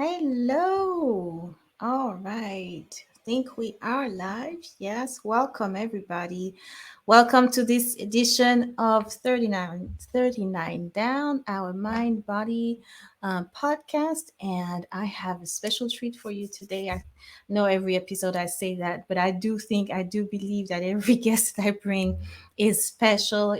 Hello. All right. Think we are live. Yes. Welcome, everybody. Welcome to this edition of 39 Down, our Mind Body podcast. And I have a special treat for you today. I know every episode I say that, but I do believe that every guest that I bring is special,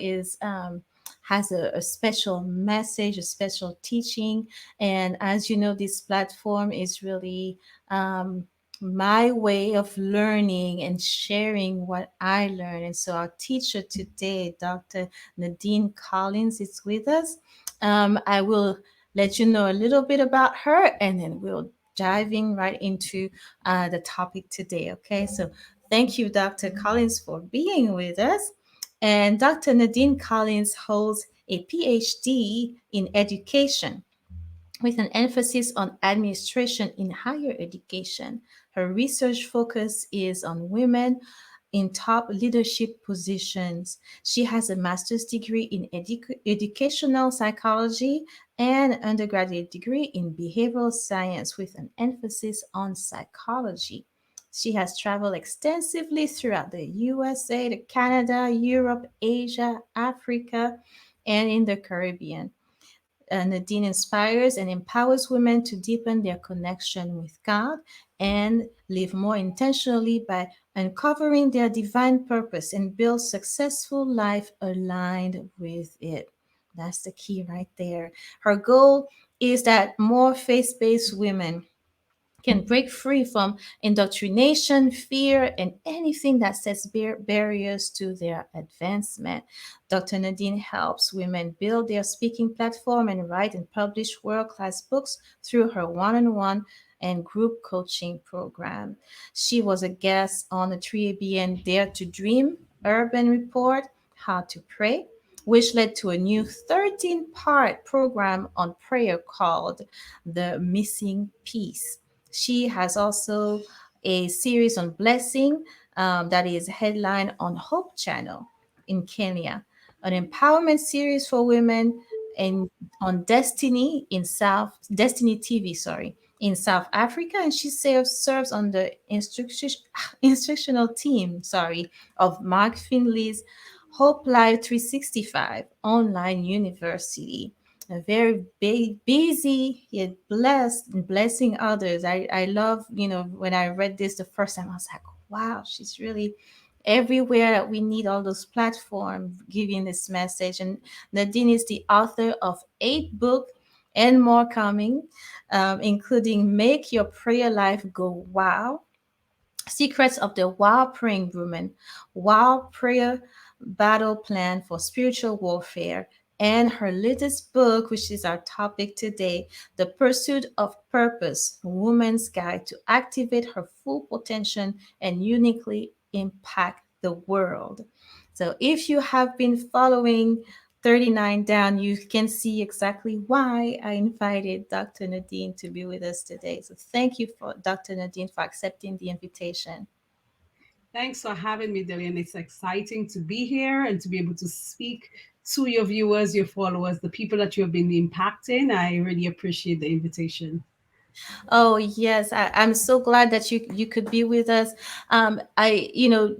has a special message, a special teaching. And as you know, this platform is really my way of learning and sharing what I learn. And so our teacher today, Dr. Nadine Collins, is with us. I will let you know a little bit about her and then we'll diving right into the topic today. Okay, so thank you, Dr. Collins, for being with us. And Dr. Nadine Collins holds a PhD in education with an emphasis on administration in higher education. Her research focus is on women in top leadership positions. She has a master's degree in educational psychology and an undergraduate degree in behavioral science with an emphasis on psychology. She has traveled extensively throughout the USA, to Canada, Europe, Asia, Africa, and in the Caribbean. Nadine inspires and empowers women to deepen their connection with God and live more intentionally by uncovering their divine purpose and build successful life aligned with it. That's the key right there. Her goal is that more faith-based women can break free from indoctrination, fear, and anything that sets barriers to their advancement. Dr. Nadine helps women build their speaking platform and write and publish world class books through her one on one and group coaching program. She was a guest on the 3ABN Dare to Dream Urban Report, How to Pray, which led to a new 13-part program on prayer called The Missing Piece. She has also a series on blessing that is headlined on Hope Channel in Kenya, an empowerment series for women in on Destiny TV, sorry, in South Africa, and she serves on the instructional team, sorry, of Mark Finley's Hope Live 365 online university. A very big, busy yet blessed and blessing others. I love, when I read this the first time, I was like, wow, she's really everywhere that we need all those platforms giving this message. And Nadine is the author of 8 books and more coming, including Make Your Prayer Life Go Wow, Secrets of the Wild Praying Woman, Wild Prayer Battle Plan for Spiritual Warfare, and her latest book, which is our topic today, The Pursuit of Purpose, Woman's Guide to Activate Her Full Potential and Uniquely Impact the World. So if you have been following 39 down, you can see exactly why I invited Dr. Nadine to be with us today. So thank you for Dr. Nadine for accepting the invitation. Thanks for having me, Delaine. It's exciting to be here and to be able to speak to your viewers, your followers, the people that you have been impacting. I really appreciate the invitation. Oh yes, I'm so glad that you could be with us.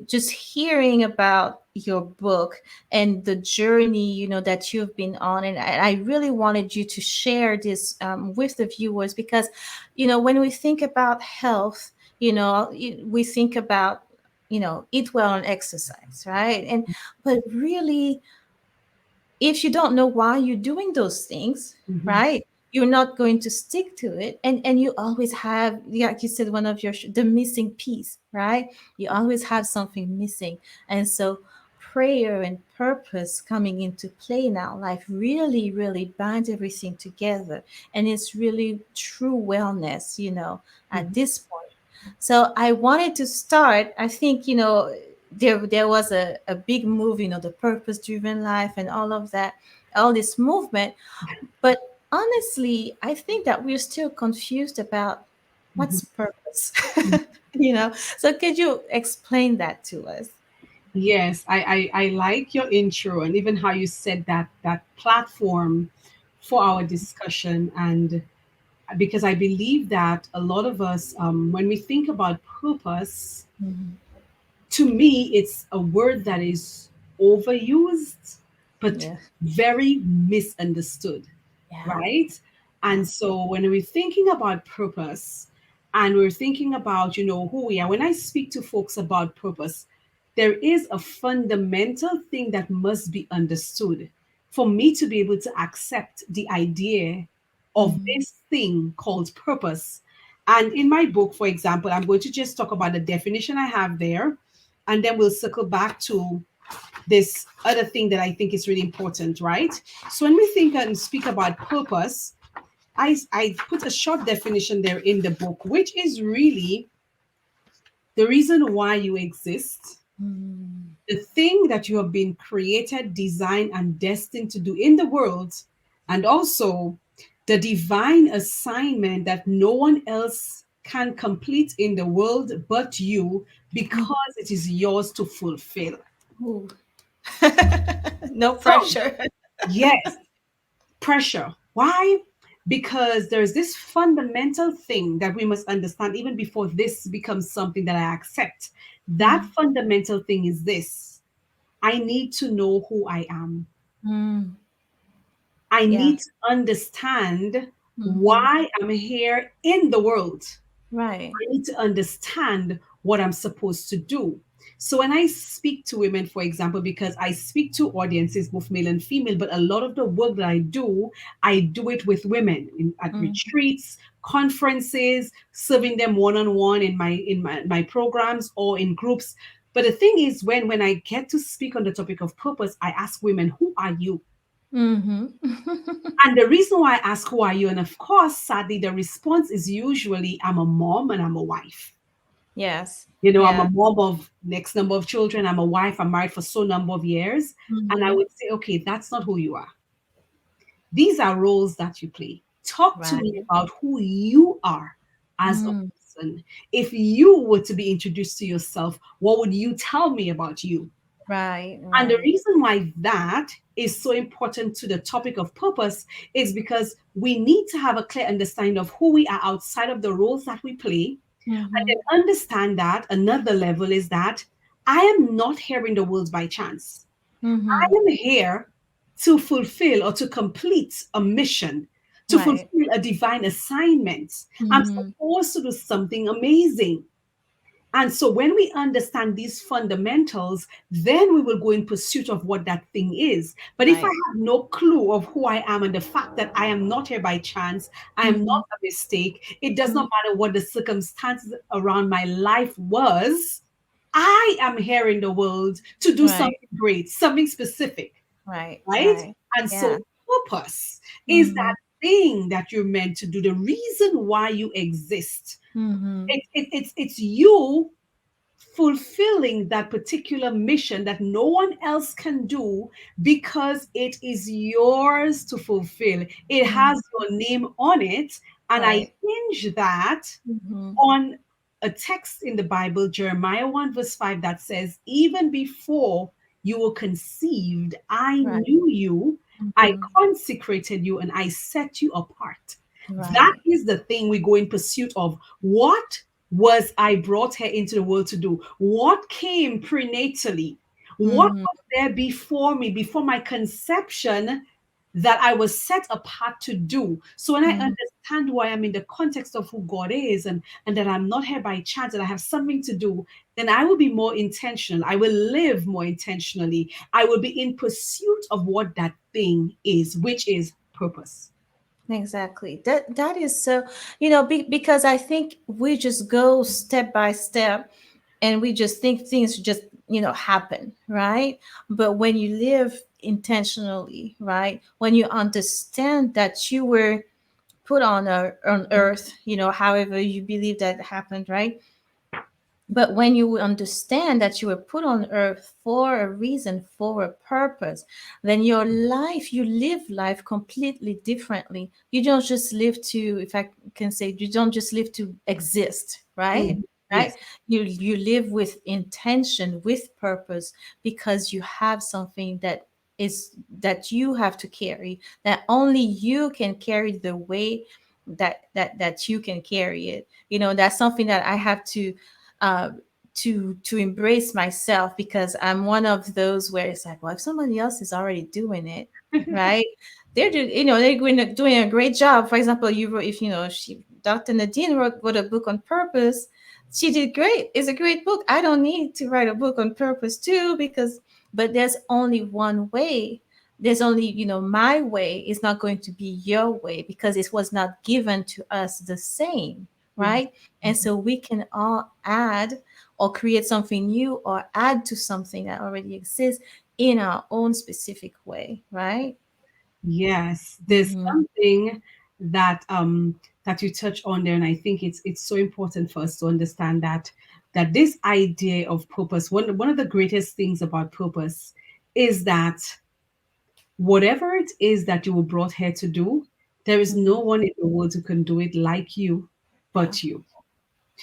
Just hearing about your book and the journey that you've been on, and I really wanted you to share this with the viewers because, when we think about health, we think about eat well and exercise, right? And but really if you don't know why you're doing those things, Mhm. right? You're not going to stick to it, and you always have, like you said, one of your the missing piece, right? You always have something missing, and so prayer and purpose coming into play in our life really, really binds everything together, and it's really true wellness, at Mhm. this point. So I wanted to start. I think there was a big move, the purpose driven life and all of that, all this movement. But honestly, I think that we're still confused about what's Mhm. purpose. So could you explain that to us? Yes, I like your intro and even how you said that platform for our discussion. And because I believe that a lot of us, when we think about purpose, Mhm. to me, it's a word that is overused, but Yeah. very misunderstood, Yeah. right? Yeah. And so when we're thinking about purpose and we're thinking about, who we are, when I speak to folks about purpose, there is a fundamental thing that must be understood for me to be able to accept the idea of Mhm. this thing called purpose. And in my book, for example, I'm going to just talk about the definition I have there, and then we'll circle back to this other thing that I think is really important, right? So when we think and speak about purpose, I put a short definition there in the book, which is really the reason why you exist, Mhm. the thing that you have been created, designed, and destined to do in the world, and also the divine assignment that no one else can complete in the world but you, Mhm. because it is yours to fulfill. Ooh. No So, pressure. yes, pressure. Why? Because there's this fundamental thing that we must understand even before this becomes something that I accept. That Mhm. fundamental thing is this: I need to know who I am. Mm. I Yeah. need to understand Mhm. why I'm here in the world. Right. I need to understand what I'm supposed to do. So when I speak to women, for example, because I speak to audiences, both male and female, but a lot of the work that I do it with women at Mhm. retreats, conferences, serving them one on one in my programs or in groups. But the thing is, when I get to speak on the topic of purpose, I ask women, "Who are you?" Mhm. And the reason why I ask, "Who are you?" and of course, sadly, the response is usually, "I'm a mom and I'm a wife." Yes. I'm a Yeah. mom of X number of children. I'm a wife. I'm married for so number of years. And I Mhm. would say, okay, that's not who you are. These are roles that you play. Talk to me Right. about who you are as a Mm. person. If you were to be introduced to yourself, what would you tell me about you? Right. And the Right. reason why that is so important to the topic of purpose is because we need to have a clear understanding of who we are outside of the roles that we play. And Mhm. then understand that another level is that I am not here in the world by chance. I Mhm. am here to fulfill or to complete a mission, to Right. fulfill a divine assignment. I'm Mhm. supposed to do something amazing. And so when we understand these fundamentals, then we will go in pursuit of what that thing is. But if I Right. have no clue of who I am and the fact that I am not here by chance, I am not Mhm. a mistake, it does not Mhm. matter what the circumstances around my life was, I am here in the world to do Right. something great, something specific, Right. right? Right. And Yeah. so purpose is that Mhm. thing that you're meant to do, the reason why you exist. Mhm. It's you fulfilling that particular mission that no one else can do because it is yours to fulfill. It has Mhm. your name on it. And I Right. hinge that Mhm. on a text in the Bible, Jeremiah 1, verse 5, that says, even before you were conceived, I Right. knew you, I Mhm. consecrated you, and I set you apart. That Right. is the thing we go in pursuit of. What was I brought here into the world to do? What came prenatally? What Mhm. was there before me, before my conception, that I was set apart to do? So when I Mhm. understand who I am in the context of who God is, and that I'm not here by chance, and I have something to do, then I will be more intentional. I will live more intentionally. I will be in pursuit of what that thing is, which is purpose. Exactly. That is so, because I think we just go step by step and we just think things just, happen, right? But when you live intentionally, right? When you understand that you were put on earth, however you believe that happened, right? But when you understand that you were put on earth for a reason, for a purpose, then your life, you live life completely differently. You don't just live to, if I can say, you don't just live to exist, right? Mhm. Right? Yes. You live with intention, with purpose, because you have something that you have to carry, that only you can carry the weight, that you can carry it. That's something that I have uh to embrace myself, because I'm one of those where it's like, well, if somebody else is already doing it, right? They're doing a great job. For example, you wrote, if Dr. Nadine wrote a book on purpose. She did great. It's a great book. I don't need to write a book on purpose too, because but there's only one way. There's only, my way is not going to be your way, because it was not given to us the same, Yes. right? And so we can all add or create something new or add to something that already exists in our own specific way, right? Yes, there's Mm-hmm. something that you touch on there, and I think it's so important for us to understand that this idea of purpose, one of the greatest things about purpose is that whatever it is that you were brought here to do, there is no Mm-hmm. one in the world who can do it like you Yeah. but you,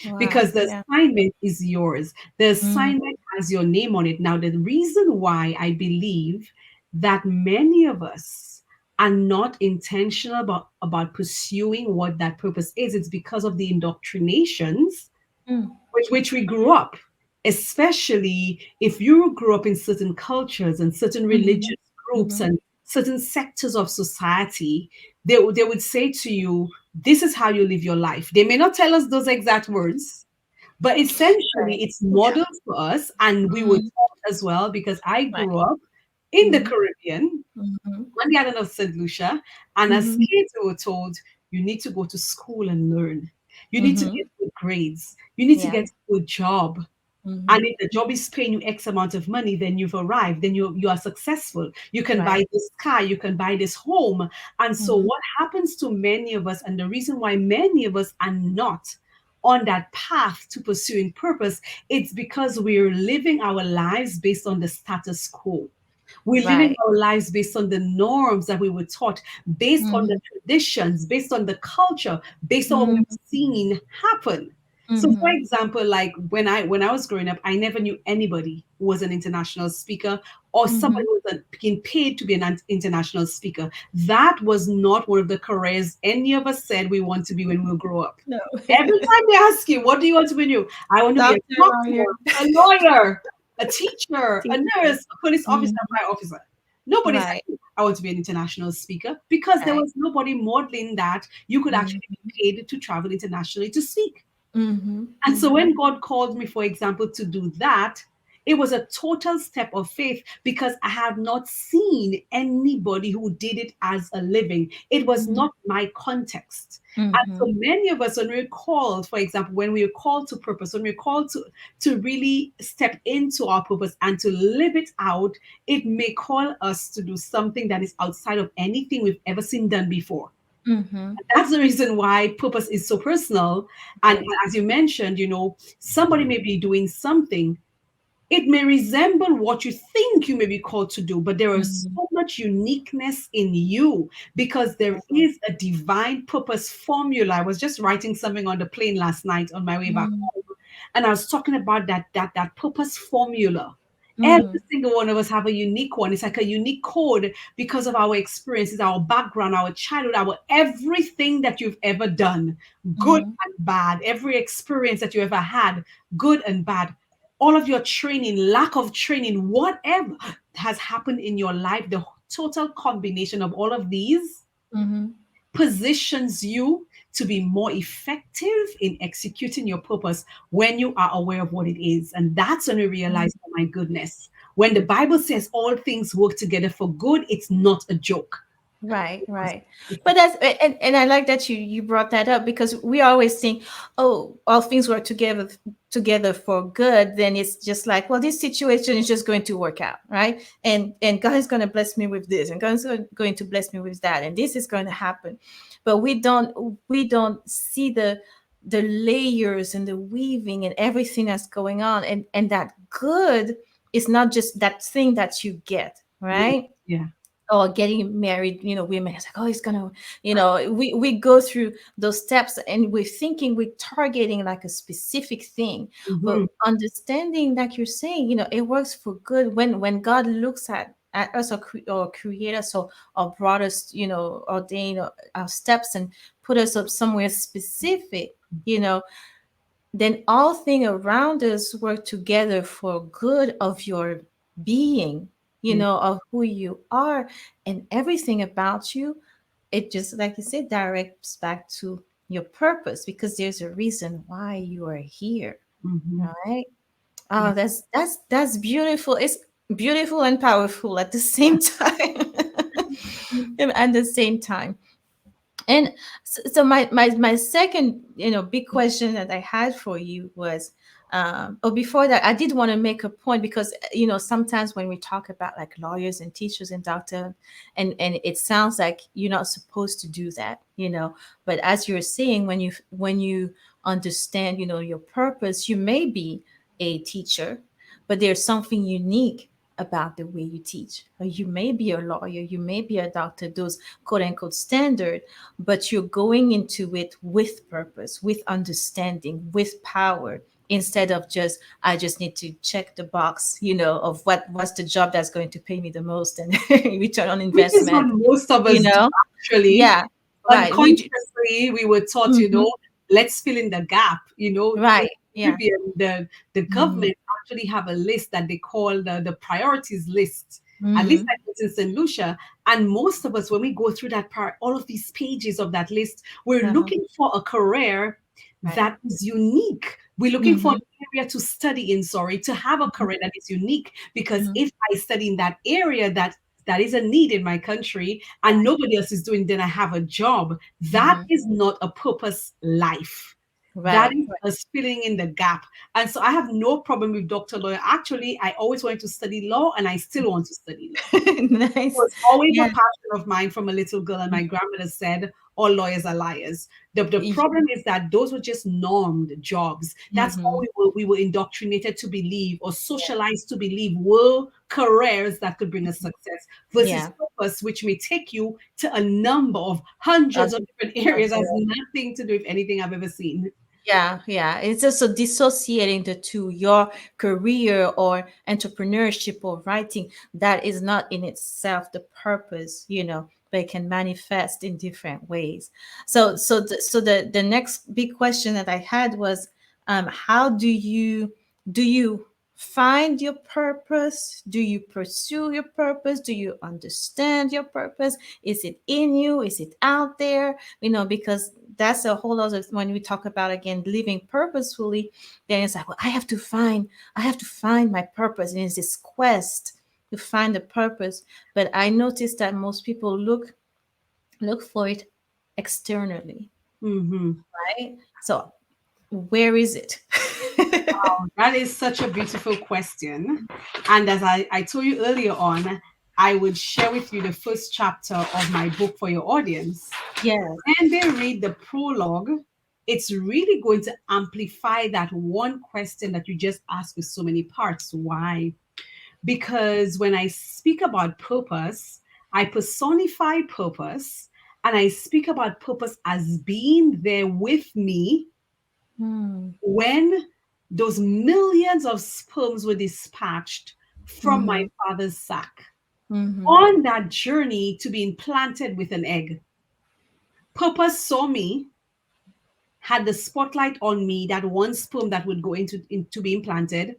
Wow. because the Yeah. assignment is yours. The Mm-hmm. assignment has your name on it. Now, the reason why I believe that many of us are not intentional about pursuing what that purpose is, it's because of the indoctrinations Mm. with which we grew up, especially if you grew up in certain cultures and certain Mm-hmm. religious groups Mm-hmm. and certain sectors of society. They would say to you, this is how you live your life. They may not tell us those exact words, but essentially Right. it's Yeah. modeled for us, and we were Mm. taught as well, because I Right. grew up in the Mm-hmm. Caribbean Mm-hmm. on the island of St. Lucia. And as Mm-hmm. kids, we were told, you need to go to school and learn. You need to Mm-hmm. get good grades. You need to Yeah. get a good job. And Mm-hmm. if the job is paying you X amount of money, then you've arrived, then you are successful. You can buy Right. this car, you can buy this home. And so, Mm-hmm. what happens to many of us, and the reason why many of us are not on that path to pursuing purpose, it's because we're living our lives based on the status quo. We're living Right. our lives based on the norms that we were taught, based on the Mm-hmm. traditions, based on the culture, based on what we've Mm-hmm. seen happen. So, for Mm-hmm. example, like when I was growing up, I never knew anybody who was an international speaker or Mm-hmm. somebody who was being paid to be an international speaker. That was not one of the careers any of us said we want to be when we grow up. No. Every time they ask you, what do you want to be new? I want to be a Doctor, doctor, lawyer, a lawyer, a teacher, a teacher. nurse, a police officer, Mm-hmm. a fire officer. Nobody said, Right. I want to be an international speaker, because there Right. was nobody modeling that you could actually Mm-hmm. be paid to travel internationally to speak. Mm-hmm. And so Mm-hmm. when God called me, for example, to do that, it was a total step of faith, because I had not seen anybody who did it as a living. It was Mm-hmm. not my context. And Mm-hmm. so many of us, when we're called, for example, when we're called to purpose, when we're called to really step into our purpose and to live it out, it may call us to do something that is outside of anything we've ever seen done before. Mm-hmm. That's the reason why purpose is so personal. And Right. as you mentioned, somebody may be doing something. It may resemble what you think you may be called to do, but there is Mm-hmm. so much uniqueness in you, because there is a divine purpose formula. I was just writing something on the plane last night on my way back Mm-hmm. home, and I was talking about that purpose formula. Mm-hmm. Every single one of us have a unique one. It's like a unique code because of our experiences, our background, our childhood, our everything that you've ever done, good Mm-hmm. and bad, every experience that you ever had, good and bad, all of your training, lack of training, whatever has happened in your life, the total combination of all of these Mm-hmm. positions you to be more effective in executing your purpose when you are aware of what it is. And that's when we realize, oh my goodness, when the Bible says all things work together for good, it's not a joke. Right, right. But and I like that you brought that up, because we always think, oh, all things work together for good. Then it's just like, well, this situation is just going to work out, right? And God is going to bless me with this, and God is going to bless me with that, and this is going to happen. But we don't see the layers and the weaving and everything that's going on, and that good is not just that thing that you get, Yeah, right? yeah. Or getting married, women, it's like, oh, it's gonna, we go through those steps, and we're thinking we're targeting like a specific thing. But Mhm. understanding, like you're saying, it works for good when God looks at us, or create us, or brought us, ordained our steps and put us up somewhere specific, you know, then all things around us work together for good of your being, Mm, of who you are, and everything about you. It just, like you said, directs back to your purpose, because there's a reason why you are here. mhm. All right. Oh, Yeah. that's beautiful. It's beautiful and powerful at the same time. At the same time. And so my second, big question that I had for you was, or before that, I did want to make a point, because sometimes when we talk about like lawyers and teachers and doctor, and it sounds like you're not supposed to do that, but as you're saying, when you understand, your purpose, you may be a teacher, but there's something unique about the way you teach. Or you may be a lawyer, you may be a doctor, those quote unquote standard, but you're going into it with purpose, with understanding, with power, instead of just, I just need to check the box, of what's the job that's going to pay me the most and return on Which is what investment, most of you us do, know? actually. Yeah, right. Unconsciously, we were taught, Mhm, let's fill in the gap. In right. Yeah. Caribbean, the Mm-hmm. government actually have a list that they call the priorities list. At least Mm-hmm. I was in St. Lucia. And most of us, when we go through that part, all of these pages of that list, we're Uh-huh. looking for a career Right. that is unique. We're looking for Mm-hmm. an area to study in, sorry, to have a career that is unique. Because Mm-hmm. if I study in that area that is a need in my country and nobody else is doing, then I have a job. That Mm-hmm. is not a purpose life. That Right. is us filling in the gap. And so I have no problem with Dr. Lawyer. Actually, I always wanted to study law and I still want to study law. Right. Nice. Was always a Yeah. passion of mine from a little girl, and my grandmother said, all lawyers are liars. The problem is that those were just normed jobs. That's all Mm-hmm. we were indoctrinated to believe or socialized to believe were careers that could bring us success versus Yeah. purpose, which may take you to a number of hundreds of different areas, has nothing to do with anything I've ever seen. Yeah, yeah. It's also dissociating the two, your career or entrepreneurship or writing, that is not in itself the purpose, but it can manifest in different ways. So the next big question that I had was, how do you find your purpose? Do you pursue your purpose? Do you understand your purpose? Is it in you? Is it out there? Because that's a whole other, when we talk about, again, living purposefully, then it's like, well, I have to find my purpose, and it's this quest to find the purpose. But I noticed that most people look for it externally, Mhm. right? So where is it? That is such a beautiful question. And as I told you earlier on, I would share with you the first chapter of my book for your audience. Yes. When they read the prologue, it's really going to amplify that one question that you just asked with so many parts. Why? Because when I speak about purpose, I personify purpose and I speak about purpose as being there with me Mm, when those millions of sperms were dispatched from my mm-hmm, father's sac mm-hmm, on that journey to be implanted with an egg. Purpose saw me, had the spotlight on me, that one sperm that would go into be implanted,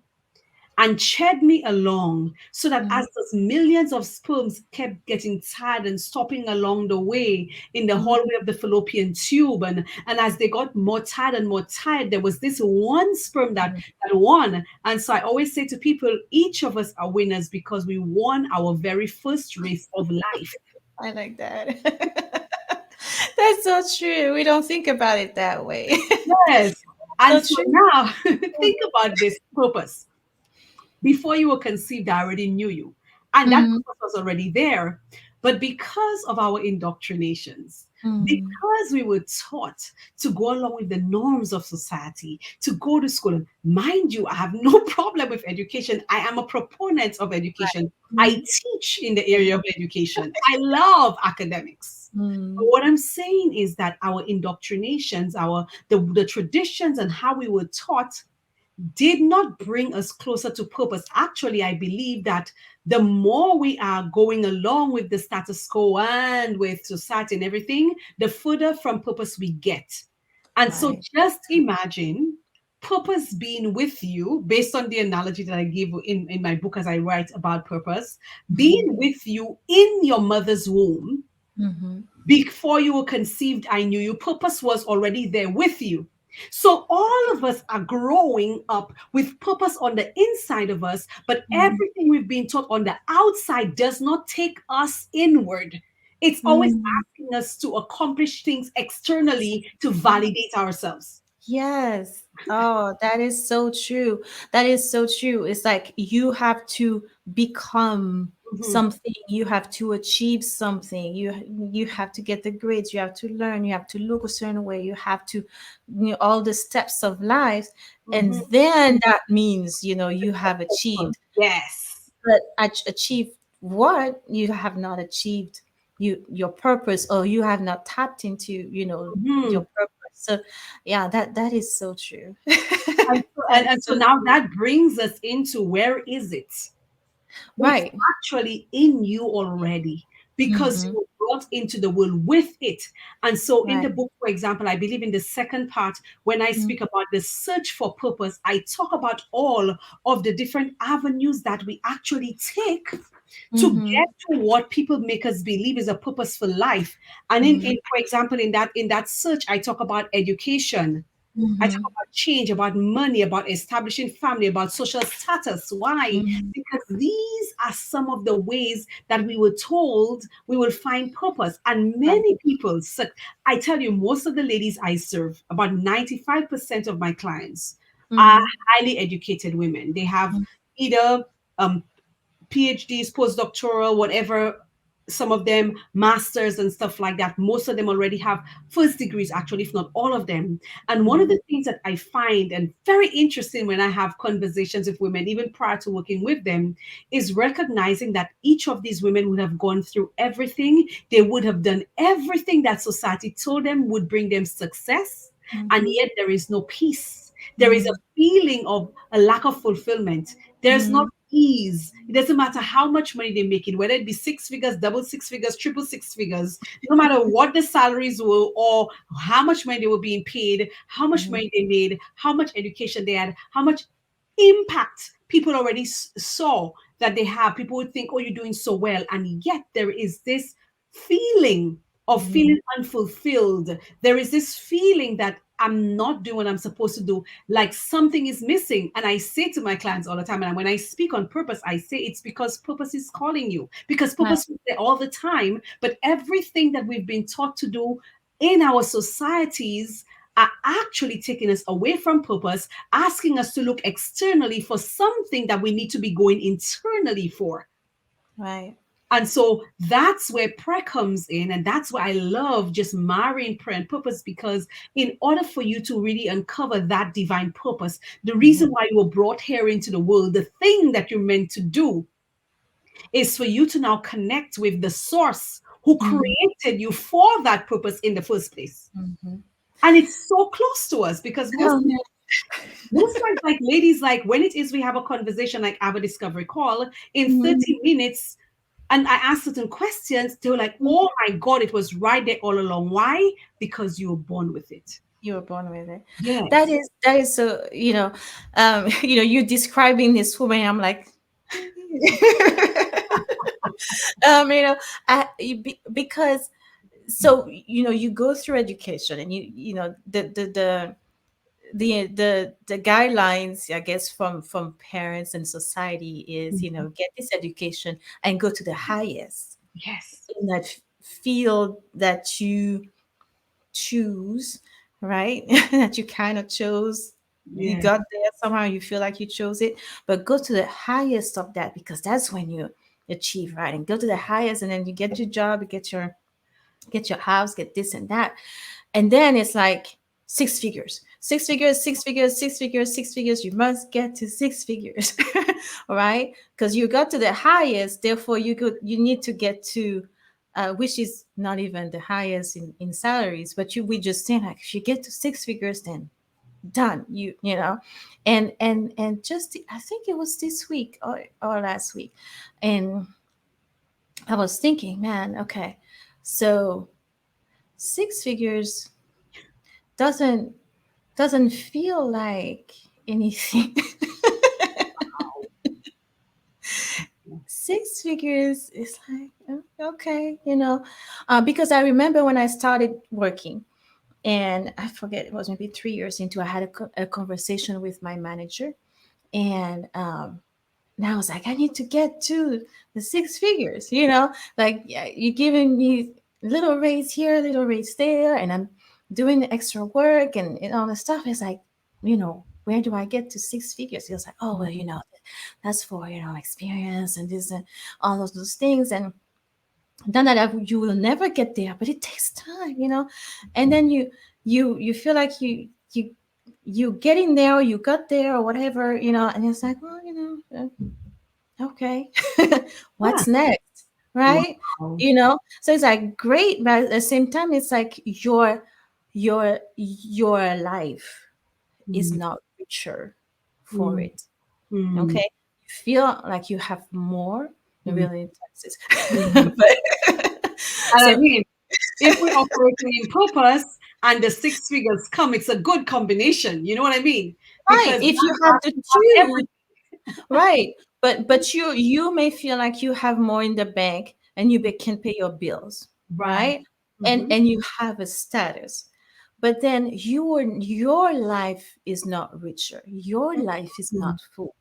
and cheered me along so that mm-hmm, as those millions of sperms kept getting tired and stopping along the way in the mm-hmm. hallway of the fallopian tube, and as they got more tired and more tired, there was this one sperm that won. And so I always say to people, each of us are winners because we won our very first race of life. I like that. That's so true. We don't think about it that way. Yes. So And so true. now think about this purpose. Before you were conceived, I already knew you. And that Mm, purpose was already there. But because of our indoctrinations, mm, because we were taught to go along with the norms of society, to go to school, and mind you, I have no problem with education. I am a proponent of education. I mhm, teach in the area of education. I love academics. But mm, what I'm saying is that our indoctrinations, the traditions and how we were taught did not bring us closer to purpose. Actually, I believe that the more we are going along with the status quo and with society and everything, the further from purpose we get. And so Right. just imagine purpose being with you, based on the analogy that I give in my book as I write about purpose, being Mm-hmm. with you in your mother's womb. Mm-hmm. Before you were conceived, I knew you. Purpose was already there with you. So all of us are growing up with purpose on the inside of us, but everything we've been taught on the outside does not take us inward. It's always Mm-hmm. asking us to accomplish things externally to validate ourselves. Yes. Oh, that is so true. That is so true. It's like you have to become Mhm, something. You have to achieve something. You have to get the grades. You have to learn. You have to look a certain way. You have to, all the steps of life, and mhm. then that means you have achieved. Yes. But achieve what you have not achieved, your purpose, or you have not tapped into your Mhm. purpose. So yeah, that is so true. And so, That is and so so now true. that brings us into where is it? It's Right. actually in you already because Mm-hmm. you were brought into the world with it. And so, in the Right. book, for example, I believe in the second part, when I speak about the search for purpose, I talk about all of the different avenues that we actually take to Mm-hmm. get to what people make us believe is a purposeful life. And Mm-hmm. for example, in that search, I talk about education. I talk Mm-hmm. about change, about money, about establishing family, about social status. Why? Mm-hmm. Because these are some of the ways that we were told we will find purpose. And Right. many people, so I tell you, most of the ladies I serve, about 95% of my clients are Mm-hmm. highly educated women. They have either um, PhDs, postdoctoral, whatever, some of them masters and stuff like that. Most of them already have first degrees, actually, if not all of them. And one of Mm-hmm. the things that I find and very interesting when I have conversations with women, even prior to working with them, is recognizing that each of these women would have gone through everything. They would have done everything that society told them would bring them success. And Mm-hmm. yet there is no peace. There is a Mm-hmm. feeling of a lack of fulfillment. There's Mm-hmm. not ease. It doesn't matter how much money they make it, whether it be six figures, double six figures, triple six figures, no matter what the salaries were or how much money they were being paid, how much Mm-hmm. money they made, how much education they had, how much impact people already saw that they have. People would think, oh, you're doing so well. And yet there is this feeling of Mm-hmm. feeling unfulfilled. There is this feeling that I'm not doing what I'm supposed to do, like something is missing. And I say to my clients all the time, and when I speak on purpose, I say it's because purpose is calling you, because Right. purpose is there all the time. But everything that we've been taught to do in our societies are actually taking us away from purpose, asking us to look externally for something that we need to be going internally for. Right. And so that's where prayer comes in. And that's why I love just marrying prayer and purpose, because in order for you to really uncover that divine purpose, the reason Mm-hmm. why you were brought here into the world, the thing that you're meant to do, is for you to now connect with the source who Mm-hmm. created you for that purpose in the first place. Mm-hmm. And it's so close to us because Oh man. most times, like ladies, like when it is we have a conversation, like have a discovery call in Mm-hmm. 30 minutes, and I asked certain questions, they were like, oh my God, it was right there all along. Why? Because you were born with it. You were born with it. That Yes. is that is so, you describing this woman, I'm like, you know, because so you go through education, and the guidelines, I guess, from parents and society is, Mhm. get this education and go to the highest Yes. in that field that you choose, right? That you kind of chose. You Yes. got there somehow, you feel like you chose it, but go to the highest of that, because that's when you achieve, right? And go to the highest, and then you get your job, you get your house, get this and that. And then it's like six figures, six figures, six figures, six figures, six figures. You must get to six figures, all right? Because you got to the highest, therefore you need to get to, which is not even the highest in salaries, but we just saying, like, if you get to six figures, then done. You know, and just I think it was this week or last week, and I was thinking, man, okay, so six figures doesn't doesn't feel like anything. Six figures is like okay, you know, because I remember when I started working, and I forget it was maybe 3 years into, I had a conversation with my manager, and and I was like, I need to get to the six figures, you know, like yeah, you're giving me little raise here, little raise there, and I'm doing the extra work and all the stuff. It's like, you know, where do I get to six figures? He was like, oh, well, you know, that's for, you know, experience and this and all of those things. And then that you will never get there, but it takes time, you know, and then you feel like you getting there, or you got there or whatever, you know, and it's like, well, you know, okay, Yeah. what's next, right? Wow. You know, so it's like great, but at the same time it's like your life is Mm, not richer for mm, it. mm, Okay, you feel like you have more, mm, really in Texas. mm. But And I so mean, if we're operating in purpose and the six figures come, it's a good combination. You know what I mean? right, Because if you that have has to to have choose, everything. right, but you may feel like you have more in the bank and can pay your bills, Right. right, Mm-hmm. and you have a status, but then your life is not richer, your life is not Mm, full,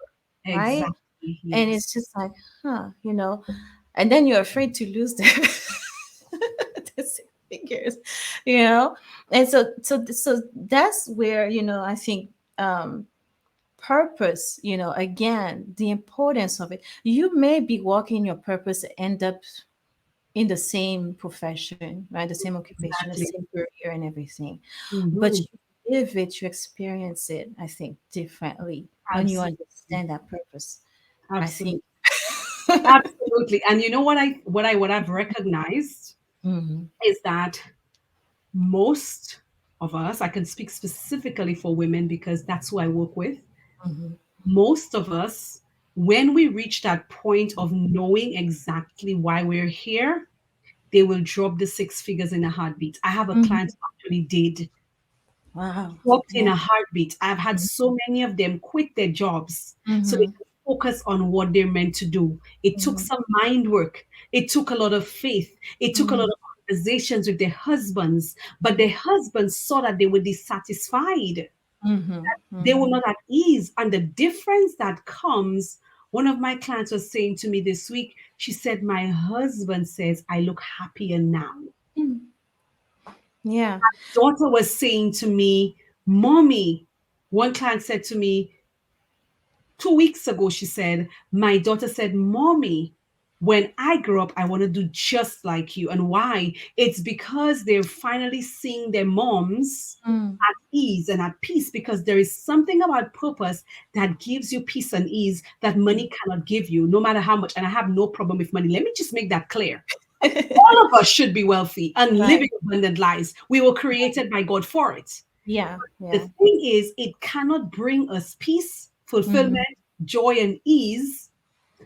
right, exactly. and Yes. it's just like, you know, and then you're afraid to lose the the six figures, you know, and so that's where, you know, I think um purpose, you know, again, the importance of it. You may be walking your purpose, end up in the same profession, right, the same occupation, the Exactly. same career and everything, but Mm-hmm. you live it, you experience it, I think, differently when you Absolutely. understand that purpose, I think. Absolutely. Absolutely. And you know what I've recognized Hmm. is that most of us, I can speak specifically for women because that's who I work with. Hmm. Most of us, when we reach that point of knowing exactly why we're here, they will drop the six figures in a heartbeat. I have a client Hmm. who actually did, Wow. dropped in Yeah. a heartbeat. I've had so many of them quit their jobs so they Hmm. can focus on what they're meant to do. It took Hmm. some mind work. It took a lot of faith. It took a lot Hmm. of conversations with their husbands, but their husbands saw that they were dissatisfied. Hmm. They were Hmm. not at ease. And the difference that comes, one of my clients was saying to me this week, she said, my husband says I look happier now. Yeah. Daughter was saying to me, Mommy, one client said to me 2 weeks ago, she said, my daughter said, Mommy, when I grow up, I want to do just like you. And why? It's because they're finally seeing their moms Mm. at ease and at peace, because there is something about purpose that gives you peace and ease that money cannot give you, no matter how much. And I have no problem with money. Let me just make that clear. All of us should be wealthy and living Right. abundant lives. We were created by God for it. Yeah. The Yeah. thing is, it cannot bring us peace, Hmm. fulfillment, joy, and ease,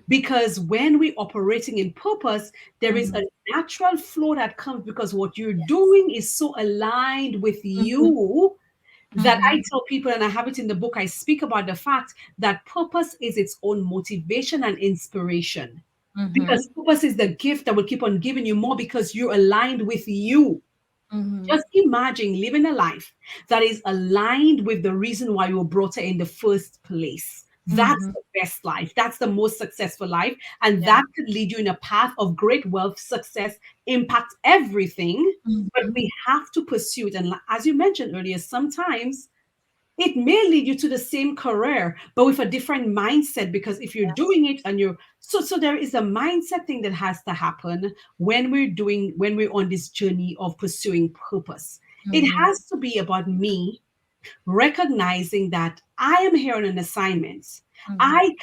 because when we're operating in purpose, there is a Hmm. natural flow that comes because what you're doing is so aligned with Hmm. you that Hmm. I tell people, and I have it in the book, I speak about the fact that purpose is its own motivation and inspiration. Hmm. Because purpose is the gift that will keep on giving you more because you're aligned with you. Hmm. Just imagine living a life that is aligned with the reason why you were brought here in the first place. That's Hmm. the best life. That's the most successful life. And Yeah. that could lead you in a path of great wealth, success, impact everything. But Hmm. we have to pursue it. And as you mentioned earlier, sometimes it may lead you to the same career, but with a different mindset. Because if you're Yes. doing it and you're so there is a mindset thing that has to happen when we're on this journey of pursuing purpose. It Hmm. has to be about me recognizing that I am here on an assignment. Hmm. I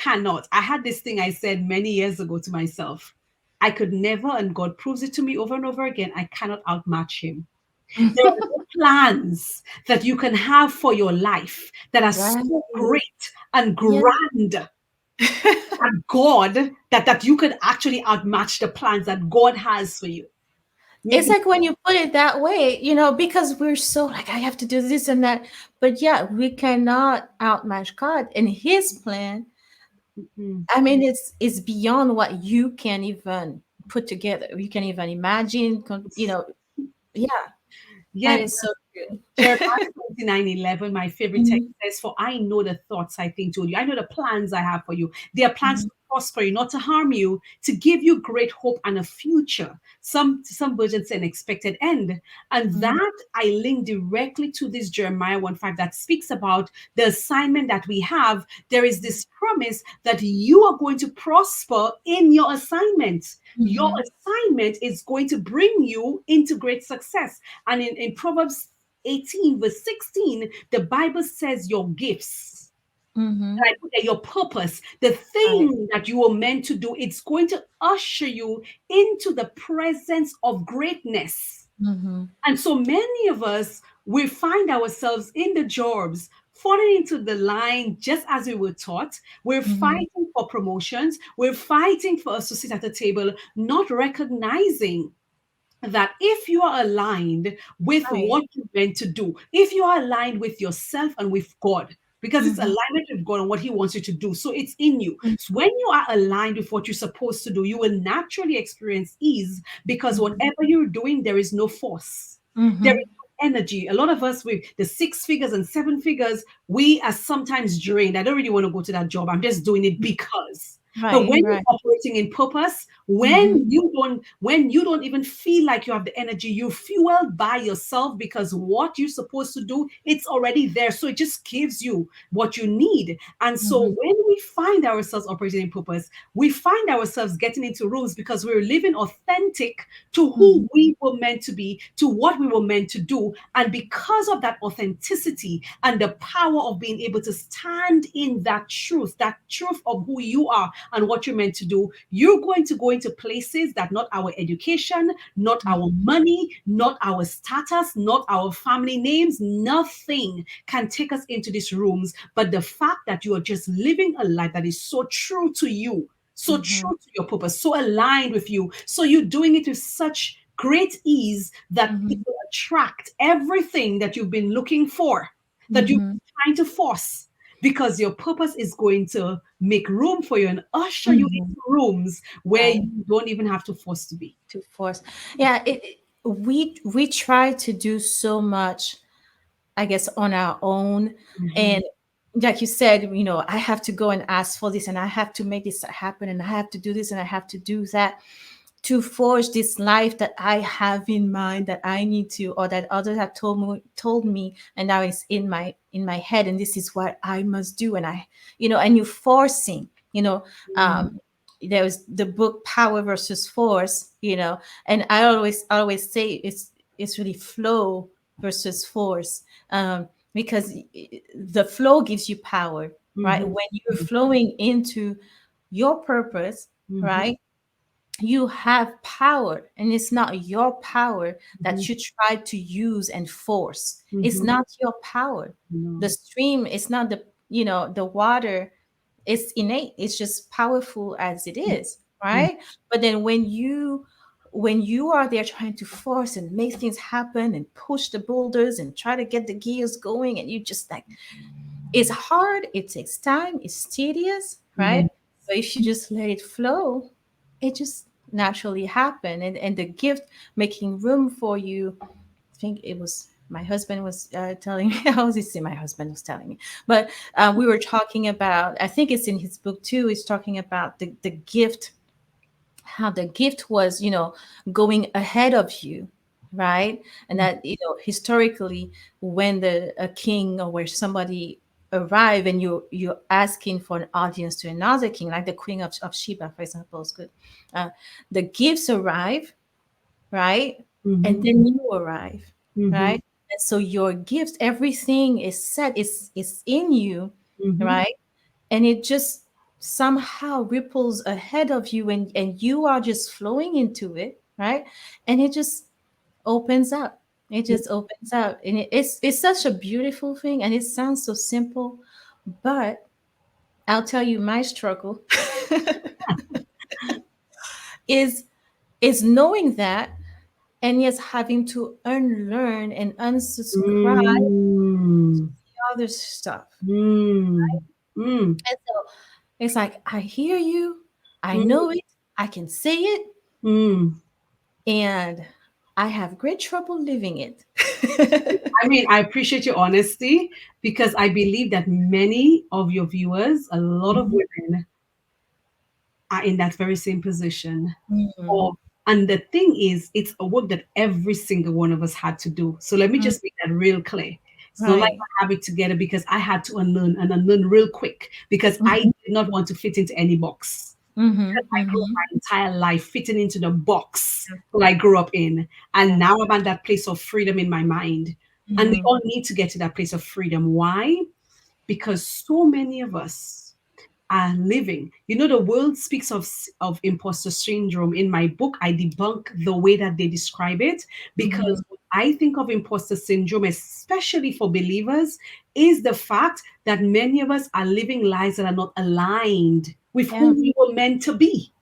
had this thing I said many years ago to myself. I could never, and God proves it to me over and over again, I cannot outmatch him. There are plans that you can have for your life that are Right. so great and Yeah. grand that God, that you could actually outmatch the plans that God has for you. It's You- like when you put it that way, because we're so like, I have to do this and that. But yeah, we cannot outmatch God and His plan. Mhm. I mean, it's beyond what you can even put together. You can even imagine. Yeah, that Yeah, is so good. Jeremiah 29:11, my favorite text Mhm, says, "For I know the thoughts I think toward you. I know the plans I have for you. They are plans mhm, to prosper you, not to harm you, to give you great hope and a future." Some versions say an expected end. And mhm, that I link directly to this Jeremiah 1:5 that speaks about the assignment that we have. There is this promise that you are going to prosper in your assignment. Your mhm, assignment is going to bring you into great success. And in Proverbs 18, verse 16, the Bible says your gifts, mhm. and I put there your purpose, the Right. thing that you were meant to do, it's going to usher you into the presence of greatness. Mhm, And so many of us, we find ourselves in the jobs, falling into the line just as we were taught. We're mhm. fighting for promotions, we're fighting for us to sit at the table, not recognizing that if you are aligned with Right. what you're meant to do, if you are aligned with yourself and with God, because it's Mhm, alignment with God and what He wants you to do. So it's in you. mhm, So when you are aligned with what you're supposed to do, you will naturally experience ease because mhm, whatever you're doing, there is no force. There is mhm. no energy. A lot of us with the six figures and seven figures, we are sometimes drained. I don't really want to go to that job. I'm just doing it because. But Right, when you're right. operating in purpose, Mhm, when you don't even feel like you have the energy, you're fueled by yourself because what you're supposed to do, it's already there. So it just gives you what you need. And so mhm, when we find ourselves operating in purpose, we find ourselves getting into rooms because we're living authentic to who mhm, we were meant to be, to what we were meant to do. And because of that authenticity and the power of being able to stand in that truth of who you are and what you're meant to do, you're going to go into places that not our education, not mhm, our money, not our status, not our family names, nothing can take us into these rooms. But the fact that you are just living a life that is so true to you, so mhm, true to your purpose, so aligned with you. So you're doing it with such great ease that it mhm, will attract everything that you've been looking for, that you've mhm, been trying to force, because your purpose is going to make room for you and usher you mhm. into rooms where Right. you don't even have to force to be. To force. Yeah, we try to do so much, I guess, on our own. Mhm, And like you said, I have to go and ask for this and I have to make this happen and I have to do this and I have to do that to forge this life that I have in mind, that I need to, or that others have told me, and now it's in my head, and this is what I must do. And and you're forcing, mhm, um there was the book Power versus Force, and I always say it's really flow versus force, because the flow gives you power, right? mhm, When you're flowing into your purpose, mhm, right, you have power, and it's not your power mhm, that you try to use and force. It's mhm. not your power. The No. stream is not the water. It's innate. It's just powerful as it is, Mhm, right? But then when you are there trying to force and make things happen and push the boulders and try to get the gears going, and you just like, it's hard, it takes time, it's tedious, right? mhm, But if you just let it flow, it just naturally happen. And the gift making room for you, I think it was my husband was telling me, I was just saying my husband was telling me, but we were talking about, I think it's in his book too, he's talking about the gift, how the gift was, going ahead of you, right? And that, historically, when a king or where somebody arrive and you're asking for an audience to another king, like the Queen of Sheba, for example, is good. Uh, the gifts arrive, right? And mhm, then you arrive, mhm, right? And so your gifts, everything is set, is in you, mhm, right? And it just somehow ripples ahead of you, and you are just flowing into it, right? And it just opens up. It just opens up, and it's such a beautiful thing, and it sounds so simple, but I'll tell you my struggle is is knowing that, and yes, having to unlearn and unsubscribe Mm, other stuff. mm, mm, And so it's like I hear you, I mm, know it, I can say it, mm. and I have great trouble living it. I mean, I appreciate your honesty because I believe that many of your viewers, a lot of Mhm. women, are in that very same position. Mhm. Or, and the thing is, it's a work that every single one of us had to do. So let me Mm, just make that real clear. It's not like right. I have it together because I had to unlearn and unlearn real quick because I Mhm. did not want to fit into any box. Mhm. I grew up Mhm. my entire life fitting into the box that I grew up in. And Yeah. now I'm at that place of freedom in my mind. And we Mhm. all need to get to that place of freedom. Why? Because so many of us are living. You know, the world speaks of imposter syndrome. In my book, I debunk the way that they describe it because Mhm. what I think of imposter syndrome, especially for believers, is the fact that many of us are living lives that are not aligned with Yeah. who we were meant to be.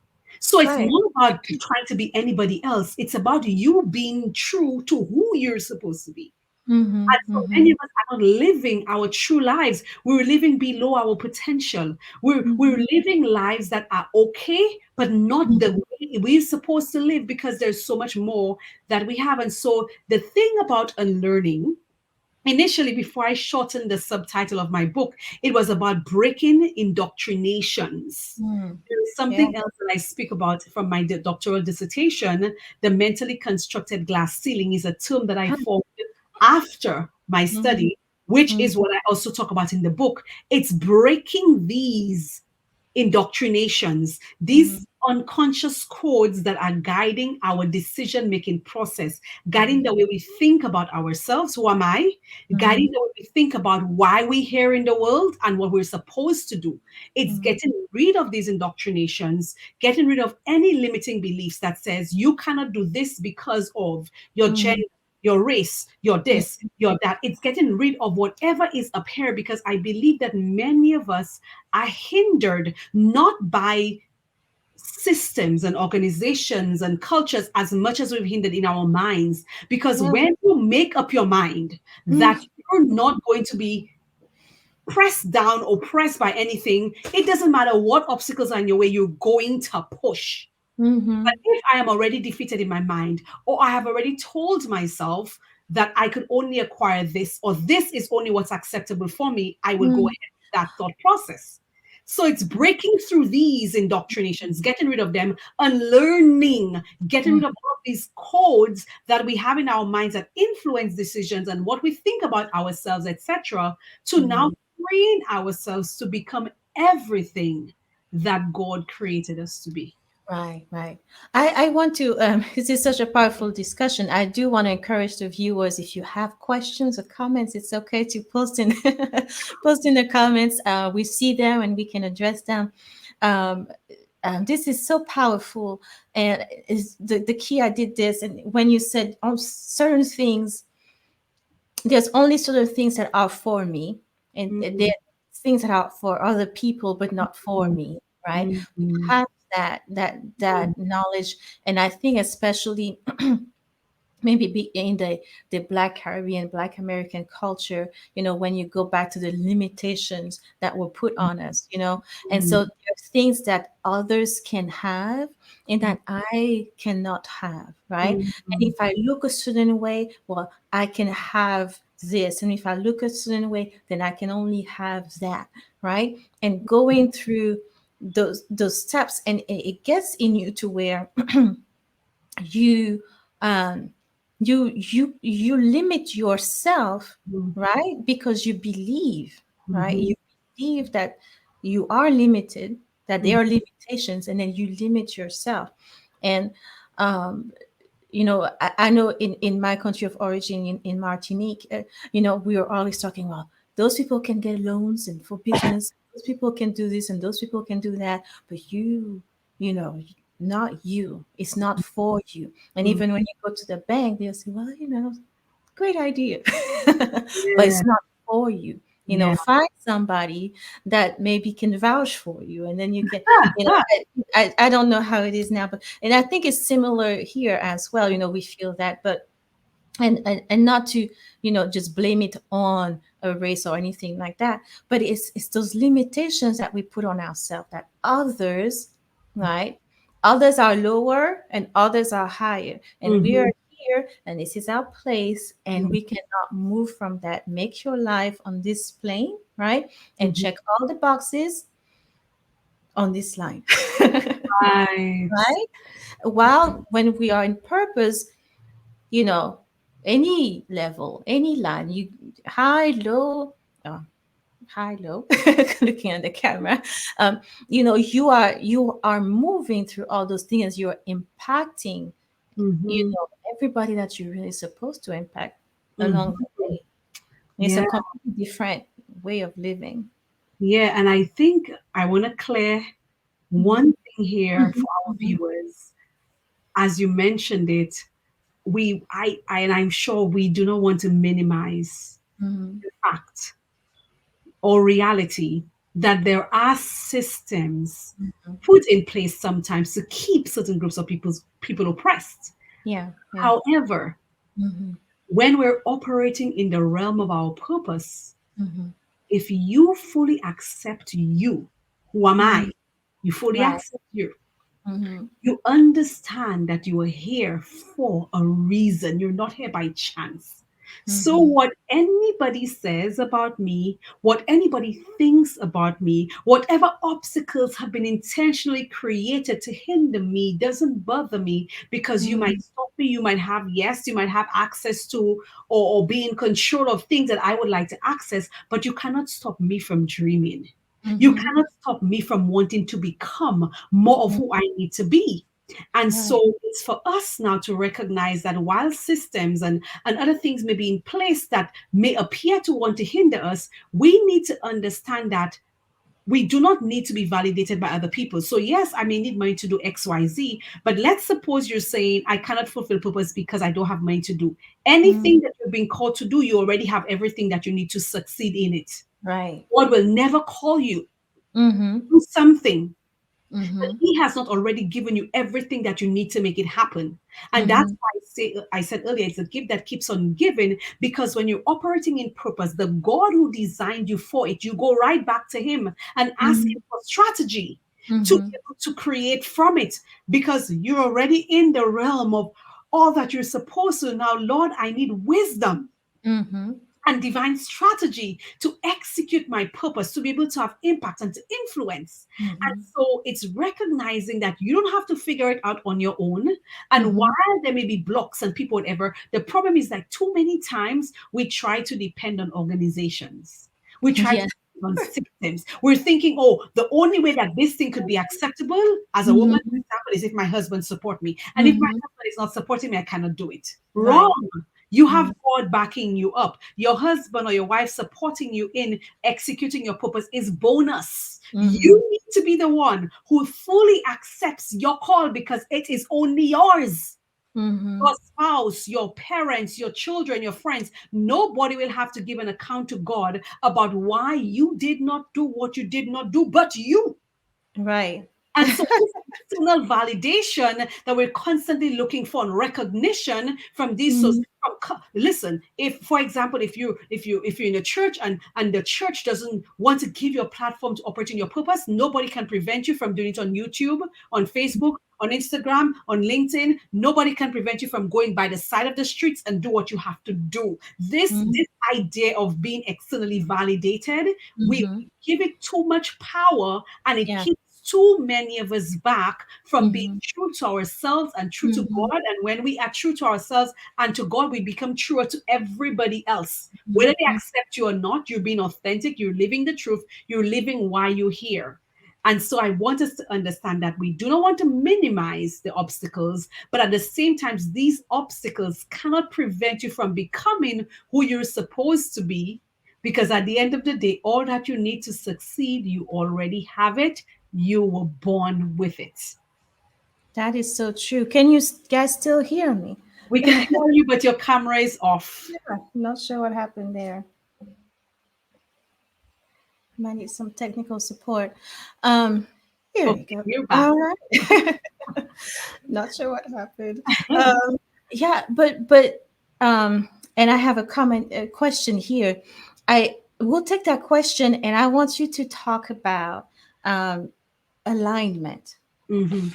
So it's Right. not about trying to be anybody else. It's about you being true to who you're supposed to be. Mhm. And so many Mhm. of us are not living our true lives. We're living below our potential. We're Mhm. living lives that are okay, but not the Mhm. way we're supposed to live because there's so much more that we have. And so the thing about unlearning, initially, before I shortened the subtitle of my book, it was about breaking indoctrinations. Mm. There is Yeah. something else that I speak about from my doctoral dissertation. The mentally constructed glass ceiling is a term that I formed after my Mhm. study, which Mhm. is what I also talk about in the book. It's breaking these indoctrinations, Mhm. these unconscious codes that are guiding our decision making process, guiding Mhm. the way we think about ourselves. Who am I? Mhm. Guiding the way we think about why we're here in the world and what we're supposed to do. It's Mhm. getting rid of these indoctrinations, getting rid of any limiting beliefs that says you cannot do this because of your gender, Mhm. your race, your Mhm. this, your that. It's getting rid of whatever is up here because I believe that many of us are hindered not by systems and organizations and cultures as much as we've hindered in our minds. Because Yeah. when you make up your mind that Mm. you're not going to be pressed down or pressed by anything, it doesn't matter what obstacles are in your way, you're going to push. But Mhm. if I am already defeated in my mind, or I have already told myself that I could only acquire this, or this is only what's acceptable for me, I will go Mm. ahead with that thought process. So it's breaking through these indoctrinations, getting rid of them, unlearning, getting Mm. rid of all of these codes that we have in our minds that influence decisions and what we think about ourselves, etc., to now Mhm. train ourselves to become everything that God created us to be. Right, right. I want to, this is such a powerful discussion. I do want to encourage the viewers, if you have questions or comments, it's okay to post in, post in the comments. We see them and we can address them. Um, this is so powerful. And is the key, I did this. And when you said on certain things, there's only certain things that are for me, and there Mm, are things that are for other people but not for mm, me, right? mm, We mm, have that knowledge, and I think especially maybe be in the Black Caribbean, Black American culture, when you go back to the limitations that were put on us, and so mm, there's things that others can have and that I cannot have, right? mm, And if I look a certain way, well, I can have this, and if I look a certain way, then I can only have that, right? And going through those steps, and it gets in you to where you um you limit yourself, mm, right? Because you believe, right? mhm, You believe that you are limited, that mm, there are limitations, and then you limit yourself. And um I know in my country of origin, in Martinique, we are always talking about those people can get loans and for business, those people can do this and those people can do that, but you know, not you. It's not for you. And mm, even when you go to the bank, they'll say, well, great idea. But Yeah. it's not for you. Yeah. Find somebody that maybe can vouch for you, and then you can, I don't know how it is now, but and I think it's similar here as well. We feel that, but and not to just blame it on a race or anything like that, but it's those limitations that we put on ourselves, that others, right, others are lower and others are higher, and we Mm-hmm. are here, and this is our place, and we cannot move from that. Make your life on this plane, right, and Mm-hmm. check all the boxes on this line. Right. Right, while when we are in purpose, you know, any level, any line, you high, low, uh, high, low, looking at the camera, um, you are moving through all those things. You're impacting, Mm-hmm. everybody that you're really supposed to impact along Mm-hmm. the way. It's a Yeah. completely different way of living. Yeah. And I think I want to clear Mhm, one thing here mhm, for our mhm, viewers. As you mentioned it, and I'm sure we do not want to minimize mhm, the fact or reality that there are systems mhm. put in place sometimes to keep certain groups of people oppressed. Yeah, yeah. However, Mhm, when we're operating in the realm of our purpose, mhm, if you fully accept you, who am I? mhm. You fully Right. accept you. Mhm, You understand that you are here for a reason. You're not here by chance. So, mhm, what anybody says about me, what anybody thinks about me, whatever obstacles have been intentionally created to hinder me doesn't bother me because you might mhm, stop me. You might have, yes, you might have access to or be in control of things that I would like to access, but you cannot stop me from dreaming. You mhm. cannot stop me from wanting to become more of Mm, who I need to be. And right. so it's for us now to recognize that while systems and other things may be in place that may appear to want to hinder us, we need to understand that we do not need to be validated by other people. So, yes, I may need money to do XYZ, but let's suppose you're saying, I cannot fulfill purpose because I don't have money to do anything Mm, that you're being called to do. You already have everything that you need to succeed in it. right. God will never call you Mhm, to do something mhm, he has not already given you everything that you need to make it happen. And that's mhm, why I said earlier, it's a gift that keeps on giving because when you're operating in purpose, the God who designed you for it, you go right back to him and ask mhm, him for strategy to be mhm, able to create from it because you're already in the realm of all that you're supposed to. Now, Lord, I need wisdom mhm, and divine strategy to execute my purpose, to be able to have impact and to influence. And mhm, so it's recognizing that you don't have to figure it out on your own. And mhm. while there may be blocks and people, whatever, the problem is that too many times we try to depend on organizations. We try to Yeah. depend on systems. We're thinking, oh, the only way that this thing could be acceptable as a woman, for Mhm, example, is if my husband support me. And if my mhm. husband is not supporting me, I cannot do it. Wrong. Right. You have Mhm, God backing you up. Your husband or your wife supporting you in executing your purpose is bonus. mhm, You need to be the one who fully accepts your call because it is only yours. mhm, Your spouse, your parents, your children, your friends, nobody will have to give an account to God about why you did not do what you did not do, but you. right. And so this external validation that we're constantly looking for and recognition from these sources. Mhm, Listen, if for example, if you're in a church and the church doesn't want to give you a platform to operate in your purpose, nobody can prevent you from doing it on YouTube, on Facebook, on Instagram, on LinkedIn. Nobody can prevent you from going by the side of the streets and do what you have to do. mhm, This idea of being externally validated, we mhm. give it too much power and it Yeah. keeps too many of us back from being Mhm, true to ourselves and true to mhm, God. And when we are true to ourselves and to God, we become truer to everybody else. Whether mhm, they mhm. accept you or not, you're being authentic, you're living the truth, you're living why you're here. And so I want us to understand that we do not want to minimize the obstacles, but at the same time, these obstacles cannot prevent you from becoming who you're supposed to be. Because at the end of the day, all that you need to succeed, you already have it. You were born with it. That is so true. Can you guys still hear me? We can hear you, but your camera is off. Yeah, not sure what happened there. Might need some technical support. Um, Here you Okay, go. you're back. All right. Not sure what happened. Um, yeah, but and I have a comment, a question here. I will take that question, and I want you to talk about um, alignment. Mm-hmm.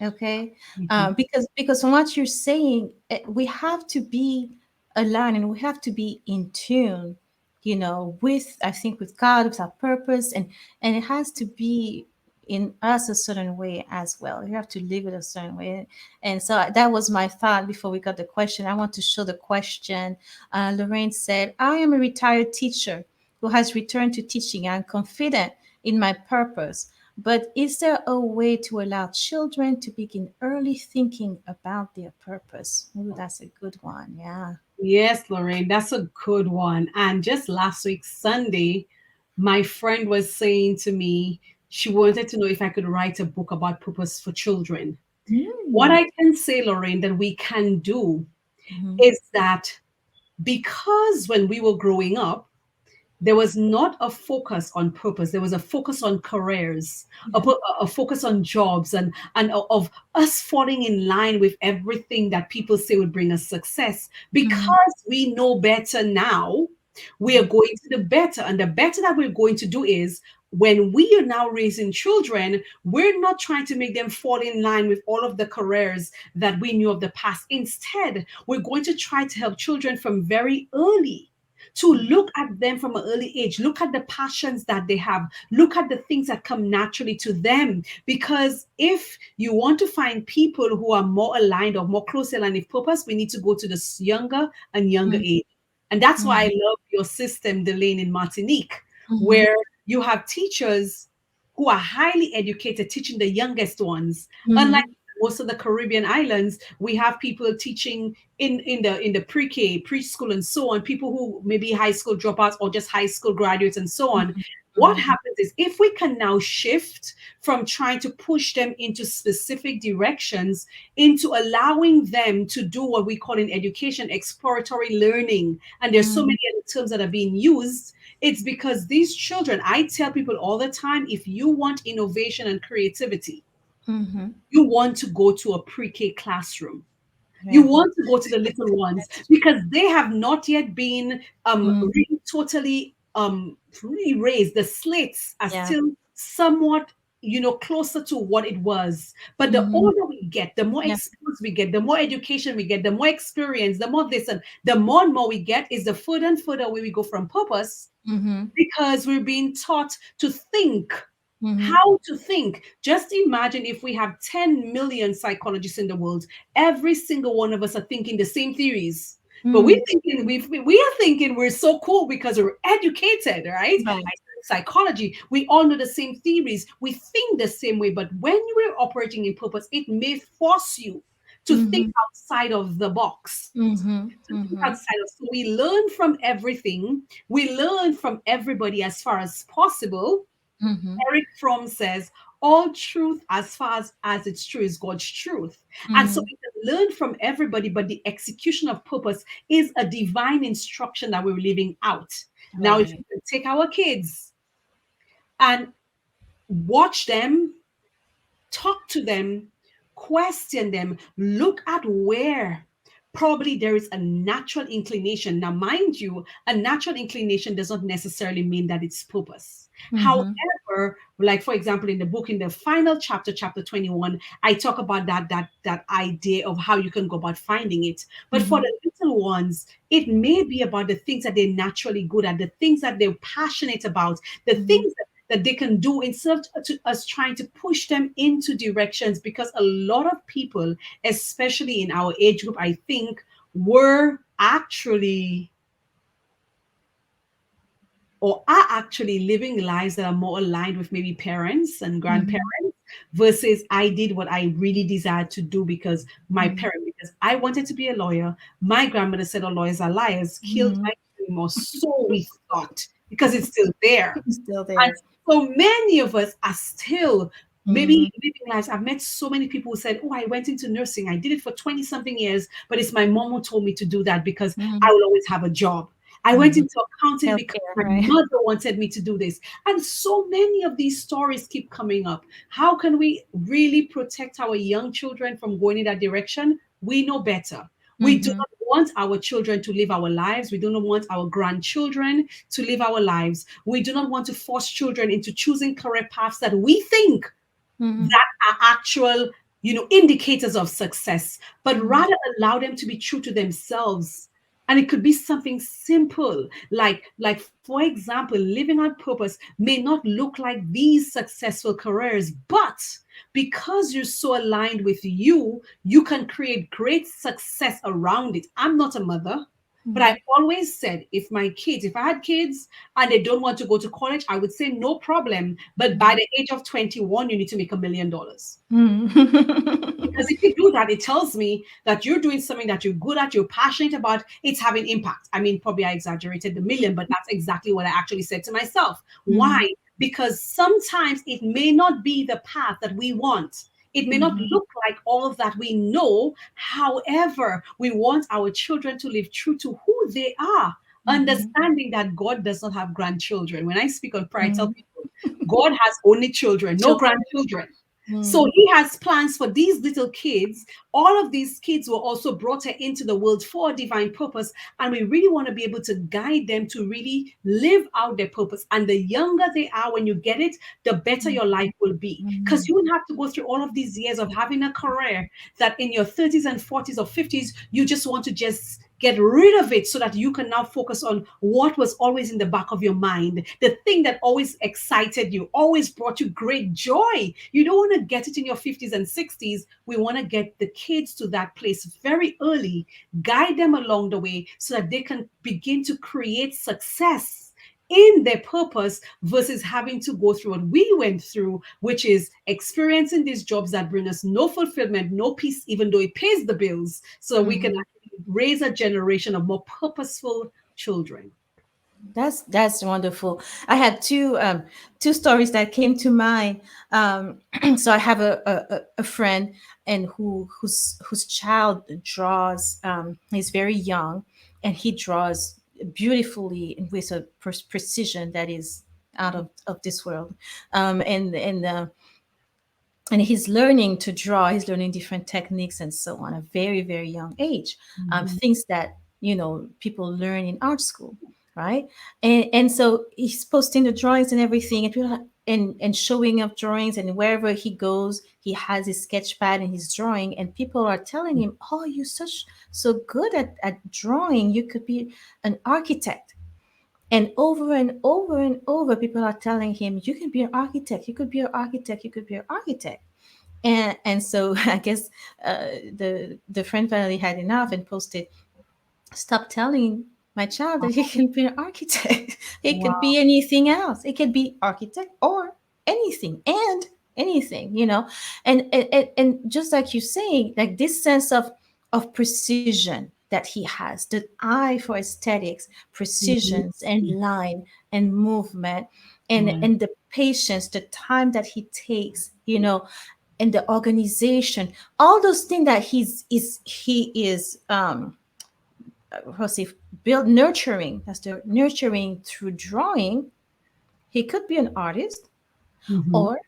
Okay, Mm-hmm. because from what you're saying, we have to be aligned and we have to be in tune, with, I think, with God, with our purpose, and it has to be in us a certain way as well. You have to live it a certain way. And so that was my thought before we got the question. I want to show the question. Lorraine said, I am a retired teacher who has returned to teaching. I'm confident in my purpose, but is there a way to allow children to begin early thinking about their purpose? Ooh, that's a good one. Yeah. Yes, Lorraine, that's a good one. And just last week, Sunday, my friend was saying to me she wanted to know if I could write a book about purpose for children. What Mm. I can say, Lorraine, that we can do Mm-hmm. is that because when we were growing up, there was not a focus on purpose. There was a focus on careers, Yeah. a focus on jobs, and of us falling in line with everything that people say would bring us success. Mm-hmm. Because we know better now, we are going to the better, and the better that we're going to do is when we are now raising children, we're not trying to make them fall in line with all of the careers that we knew of the past. Instead, we're going to try to help children from very early to look at them from an early age, look at the passions that they have, look at the things that come naturally to them. Because if you want to find people who are more aligned or more closely aligned with purpose, we need to go to this younger and younger age. And that's why I Mm-hmm. love your system, Delaine, in Martinique, Mm-hmm. where you have teachers who are highly educated teaching the youngest ones. Unlike Mm-hmm. most of the Caribbean islands, we have people teaching in the pre-K, preschool, and so on. People who maybe high school dropouts or just high school graduates and so on. What Mm-hmm. happens is if we can now shift from trying to push them into specific directions into allowing them to do what we call in education exploratory learning, and there's so many other terms that are being used. It's because these children, I tell people all the time, if you want innovation and creativity, Mm-hmm. you want to go to a pre-K classroom. You Yeah. want to go to the little ones That's true. because they have not yet been Mm-hmm. really totally really raised. The slates are Yeah. still somewhat, closer to what it was. But the Mm-hmm. older we get, the more Yeah. exposed we get, the more education we get, the more experience, the more this, and the more and more we get is the further and further away we go from purpose, Mm-hmm. because we're being taught to think, Mm-hmm. how to think. Just imagine if we have 10 million psychologists in the world, every single one of us are thinking the same theories. But we're Mm. thinking, we are thinking we're so cool because we're educated, right? Right. I studied psychology. We all know the same theories. We think the same way. But when you are operating in purpose, it may force you to think Mm-hmm. outside of the box. Mm-hmm. To think Mm-hmm. outside of, so we learn from everything. We learn from everybody as far as possible. Mm-hmm. Eric Fromm says, all truth as far as it's true is God's truth. And so Mm-hmm. we can learn from everybody, but the execution of purpose is a divine instruction that we're living out. Now, if Right. we can take our kids and watch them, talk to them, question them, look at where probably there is a natural inclination. Now, mind you, a natural inclination does not necessarily mean that it's purpose. Mm-hmm. However, like for example, in the book, in the final chapter, chapter 21, I talk about that idea of how you can go about finding it. But for Mm-hmm. the little ones, it may be about the things that they're naturally good at, the things that they're passionate about, the Mm-hmm. things that they can do, instead of us trying to push them into directions. Because a lot of people, especially in our age group, I think, were actually or are actually living lives that are more aligned with maybe parents and Mm-hmm. grandparents, versus I did what I really desired to do because my parent, because I wanted to be a lawyer. My grandmother said, "Oh, lawyers are liars," killed Mm-hmm. my dream, or so we thought, because it's still there. It's still And there. so many of us are still Maybe Mhm. living lives. I've met so many people who said, "Oh, I went into nursing. I did it for 20 something years, but it's my mom who told me to do that because I Mhm. will always have a job. I went Mhm. into accounting because Healthcare, my right? mother wanted me to do this." And so many of these stories keep coming up. How can we really protect our young children from going in that direction? We know better. We do Mhm. not want our children to live our lives. We do not want our grandchildren to live our lives. We do not want to force children into choosing career paths that we think Mhm. that are actual, indicators of success, but Mhm. rather allow them to be true to themselves. And it could be something simple, like for example, living on purpose may not look like these successful careers, but because you're so aligned with you, you can create great success around it. I'm not a mother, but I Mhm. always said, if I had kids and they don't want to go to college, I would say no problem. But by Mhm. the age of 21, you need to make $1 million. Because Mhm. if you do that, it tells me that you're doing something that you're good at, you're passionate about, it's having impact. I mean, probably I exaggerated the million, but that's exactly what I actually said to myself. Mhm. Why? Because sometimes it may not be the path that we want. It may not Mhm. look like all of that we know. However, we want our children to live true to who they are, Mhm. understanding that God does not have grandchildren. When I speak on prayer, I tell Mhm. people, God has only children, no Children. grandchildren. So Mhm. he has plans for these little kids. All of these kids were also brought into the world for a divine purpose. And we really want to be able to guide them to really live out their purpose. And the younger they are, when you get it, the better your life will be. Because Mhm. you wouldn't have to go through all of these years of having a career that in your 30s and 40s or 50s, you just want to just get rid of it so that you can now focus on what was always in the back of your mind, the thing that always excited you, always brought you great joy. You don't want to get it in your 50s and 60s. We want to get the kids to that place very early, guide them along the way so that they can begin to create success in their purpose versus having to go through what we went through, which is experiencing these jobs that bring us no fulfillment, no peace, even though it pays the bills, so we can Mhm. raise a generation of more purposeful children. That's wonderful. I had two stories that came to mind. So I have a friend and whose child draws. He's very young, and he draws beautifully and with a precision that is out of this world. And he's learning to draw. He's learning different techniques and so on, a very very young age. Mhm. Things that people learn in art school, right? And so he's posting the drawings and everything, and and showing up drawings, and wherever he goes he has his sketch pad and he's drawing, and people are telling him, oh, you're so good at drawing, you could be an architect. And over people are telling him, you can be an architect, you could be an architect, you could be an architect. And so I guess the friend finally had enough and posted, stop telling my child that he can be an architect. It could Wow. be anything else. It could be architect or anything and anything. And just like you're saying, like this sense of precision that he has, the eye for aesthetics, Mhm. precisions and line and movement, and Yeah. and the patience, the time that he takes, and the organization, all those things that he is how say build nurturing, that's the nurturing through drawing. He could be an artist, Mhm. or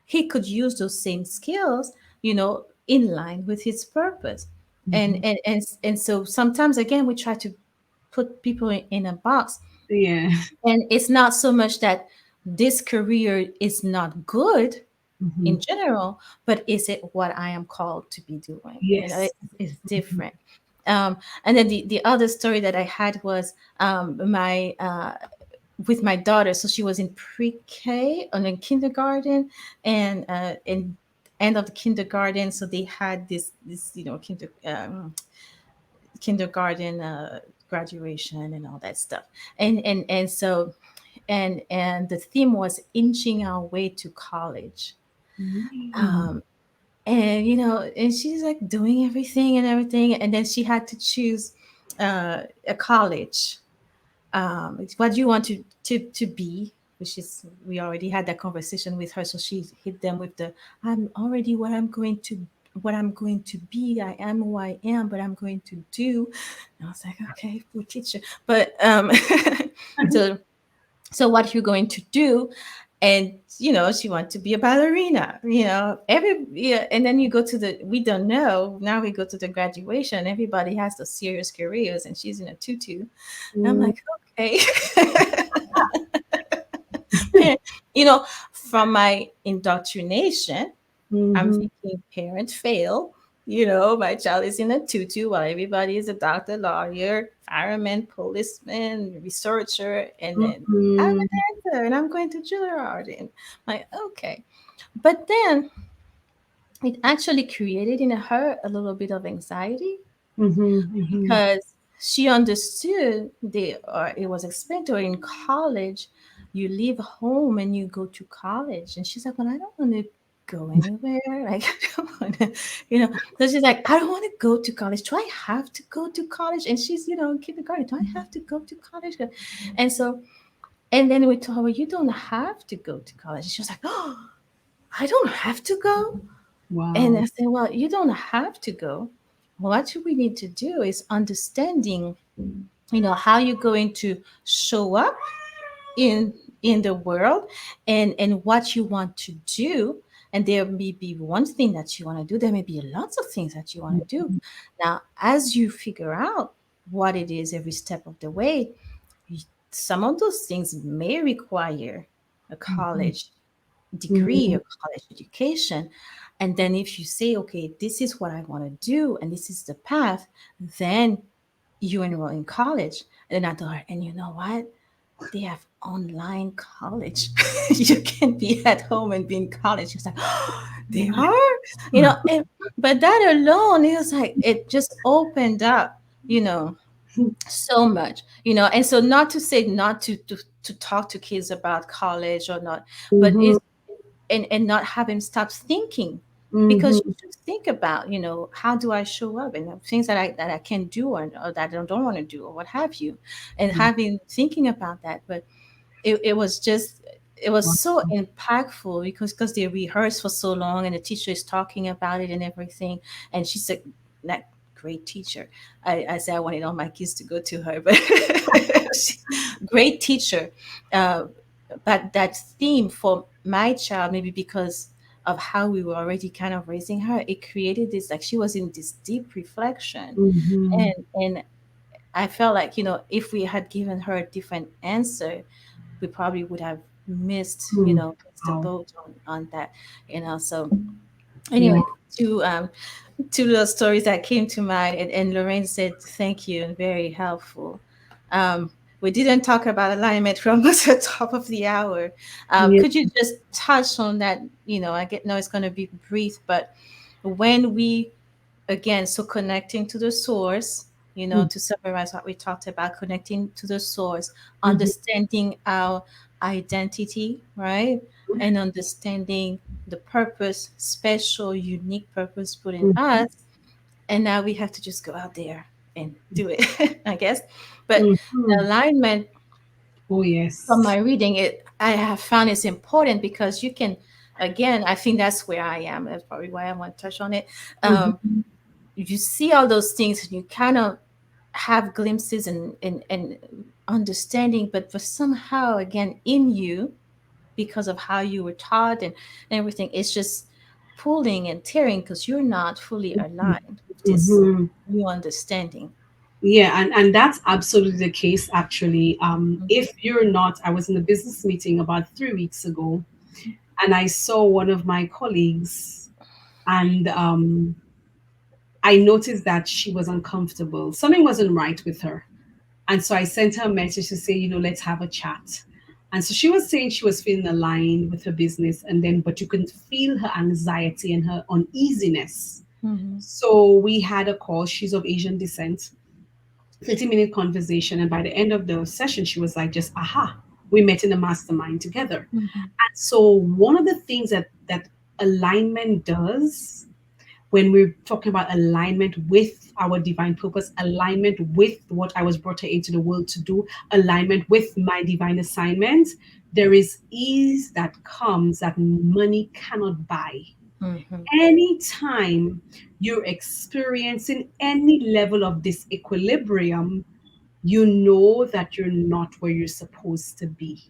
he could use those same skills, in line with his purpose. and Mhm. and and, and so sometimes again we try to put people in a box, Yeah. and it's not so much that this career is not good in Mhm. general, but is it what I am called to be doing? Yes. It's Mhm. different. And then the other story that I had was my with my daughter. So she was in pre-K and in kindergarten, and in end of the kindergarten. So they had this kindergarten graduation and all that stuff, and so and the theme was inching our way to college. Mm. um, and she's like doing everything and everything, and then she had to choose a college. What do you want to be which is we already had that conversation with her. So she hit them with the I'm already what I'm going to be. I am who I am, but I'm going to do. And I was like, okay, poor teacher. But so so what you're going to do, and she wants to be a ballerina, every yeah. And then you go to the we don't know, now we go to the graduation, everybody has those serious careers and she's in a tutu. And I'm Mm, like, okay. you know from my indoctrination, I'm mhm, thinking parent fail. My child is in a tutu while everybody is a doctor, lawyer, fireman, policeman, researcher, and then I'm mhm, a dancer and I'm going to Juilliard. And like, okay. But then it actually created in her a little bit of anxiety mhm, mhm, because she understood it was explained to her in college. You leave home and you go to college, and she's like, "Well, I don't want to go anywhere. Like, I don't want to, you know." So she's like, "I don't want to go to college. Do I have to go to college?" And she's, in kindergarten. Do I have to go to college? And so, and then we told her, "Well, you don't have to go to college." And she was like, "Oh, I don't have to go." And I wow. said, "Well, you don't have to go. What we need to do is understanding, how you're going to show up in the world, and what you want to do. And there may be one thing that you want to do. There may be lots of things that you want to do. Now, as you figure out what it is every step of the way, some of those things may require a Mhm, college degree mhm, or college education. And then if you say, okay, this is what I want to do and this is the path, then you enroll in college." And then I told her, and you know what? They have online college. You can be at home and be in college. She was like, oh, they are? But that alone, it was like, it just opened up, you know, so much, and so not to say not to talk to kids about college or not, but mhm, it's and not have him stop thinking, because you mhm, should think about, how do I show up, and the things that I can do, or that I don't want to do, or what have you, and mhm. having thinking about that. But it was just, it was Wow. so impactful, because they rehearsed for so long and the teacher is talking about it and everything. And she's a that great teacher. I say I wanted all my kids to go to her, but she's great teacher. uh, but that theme for my child, maybe because of how we were already kind of raising her, it created this, like, she was in this deep reflection. Mhm, And I felt like, if we had given her a different answer, we probably would have mhm. missed the Wow. boat on that. So Yeah. anyway, two little stories that came to mind, and Lorraine said thank you and very helpful. um, we didn't talk about alignment from almost the top of the hour. Yeah. Could you just touch on that? I get know it's going to be brief, but when we, again, so connecting to the source, Mhm, to summarize what we talked about, connecting to the source, mhm, understanding our identity, right? And understanding the purpose, special, unique purpose put in us. And now we have to just go out there and do it, I guess. But mhm, the mhm. alignment, Oh from my yes. reading, I have found it's important, because you can, again, I think that's where I am. That's probably why I want to touch on it. Um, Mhm, you see all those things and you kind of have glimpses and understanding, but for somehow, again, in you, because of how you were taught and everything, it's just pulling and tearing, because you're not fully aligned with this mhm. new understanding. Yeah, and that's absolutely the case actually. Mhm. If you're not, I was in a business meeting about 3 weeks ago, and I saw one of my colleagues, and I noticed that she was uncomfortable. Something wasn't right with her. And so I sent her a message to say, let's have a chat. And so she was saying she was feeling aligned with her business, and then, but you can feel her anxiety and her uneasiness. Mhm. So we had a call. She's of Asian descent, 30-minute conversation. And by the end of the session, she was like, just, aha, we met in a mastermind together. Mhm. And so one of the things that alignment does, when we're talking about alignment with our divine purpose, alignment with what I was brought here into the world to do, alignment with my divine assignment, there is ease that comes that money cannot buy. Mhm. Anytime you're experiencing any level of disequilibrium, you know that you're not where you're supposed to be,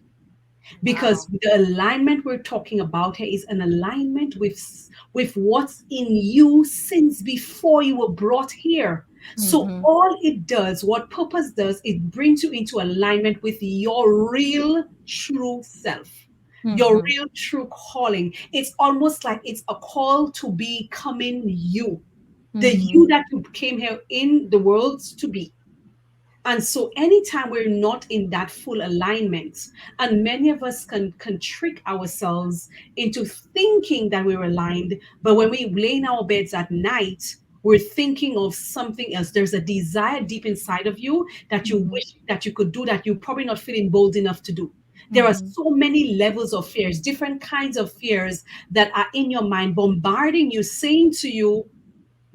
because Wow. the alignment we're talking about here is an alignment with what's in you since before you were brought here. So Mhm. all it does, what purpose does, it brings you into alignment with your real true self, your Mhm. real true calling. It's almost like it's a call to becoming you, the you Mhm. that you came here in the world to be. And so anytime we're not in that full alignment, and many of us can trick ourselves into thinking that we're aligned, but when we lay in our beds at night, we're thinking of something else. There's a desire deep inside of you that you Mhm. wish that you could do that you're probably not feeling bold enough to do. There are Mhm. so many levels of fears, different kinds of fears that are in your mind, bombarding you, saying to you,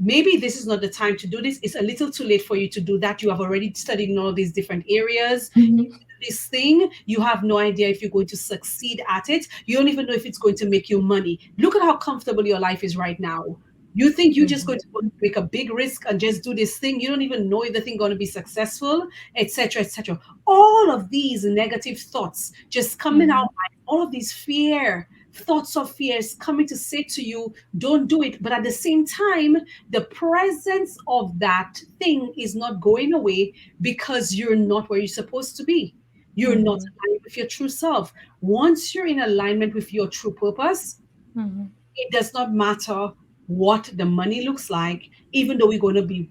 maybe this is not the time to do this. It's a little too late for you to do that. You have already studied in all these different areas. Mhm. This thing, you have no idea if you're going to succeed at it. You don't even know if it's going to make you money. Look at how comfortable your life is right now. You think you're just going Mhm. to go make a big risk and just do this thing. You don't even know if the thing going to be successful, etc., etc. All of these negative thoughts just coming out, Mhm. all of these fear, thoughts of fears coming to say to you, don't do it. But at the same time, the presence of that thing is not going away because you're not where you're supposed to be. You're not Mhm. aligned with your true self. Once you're in alignment with your true purpose, Mhm. it does not matter what the money looks like, even though we're going to be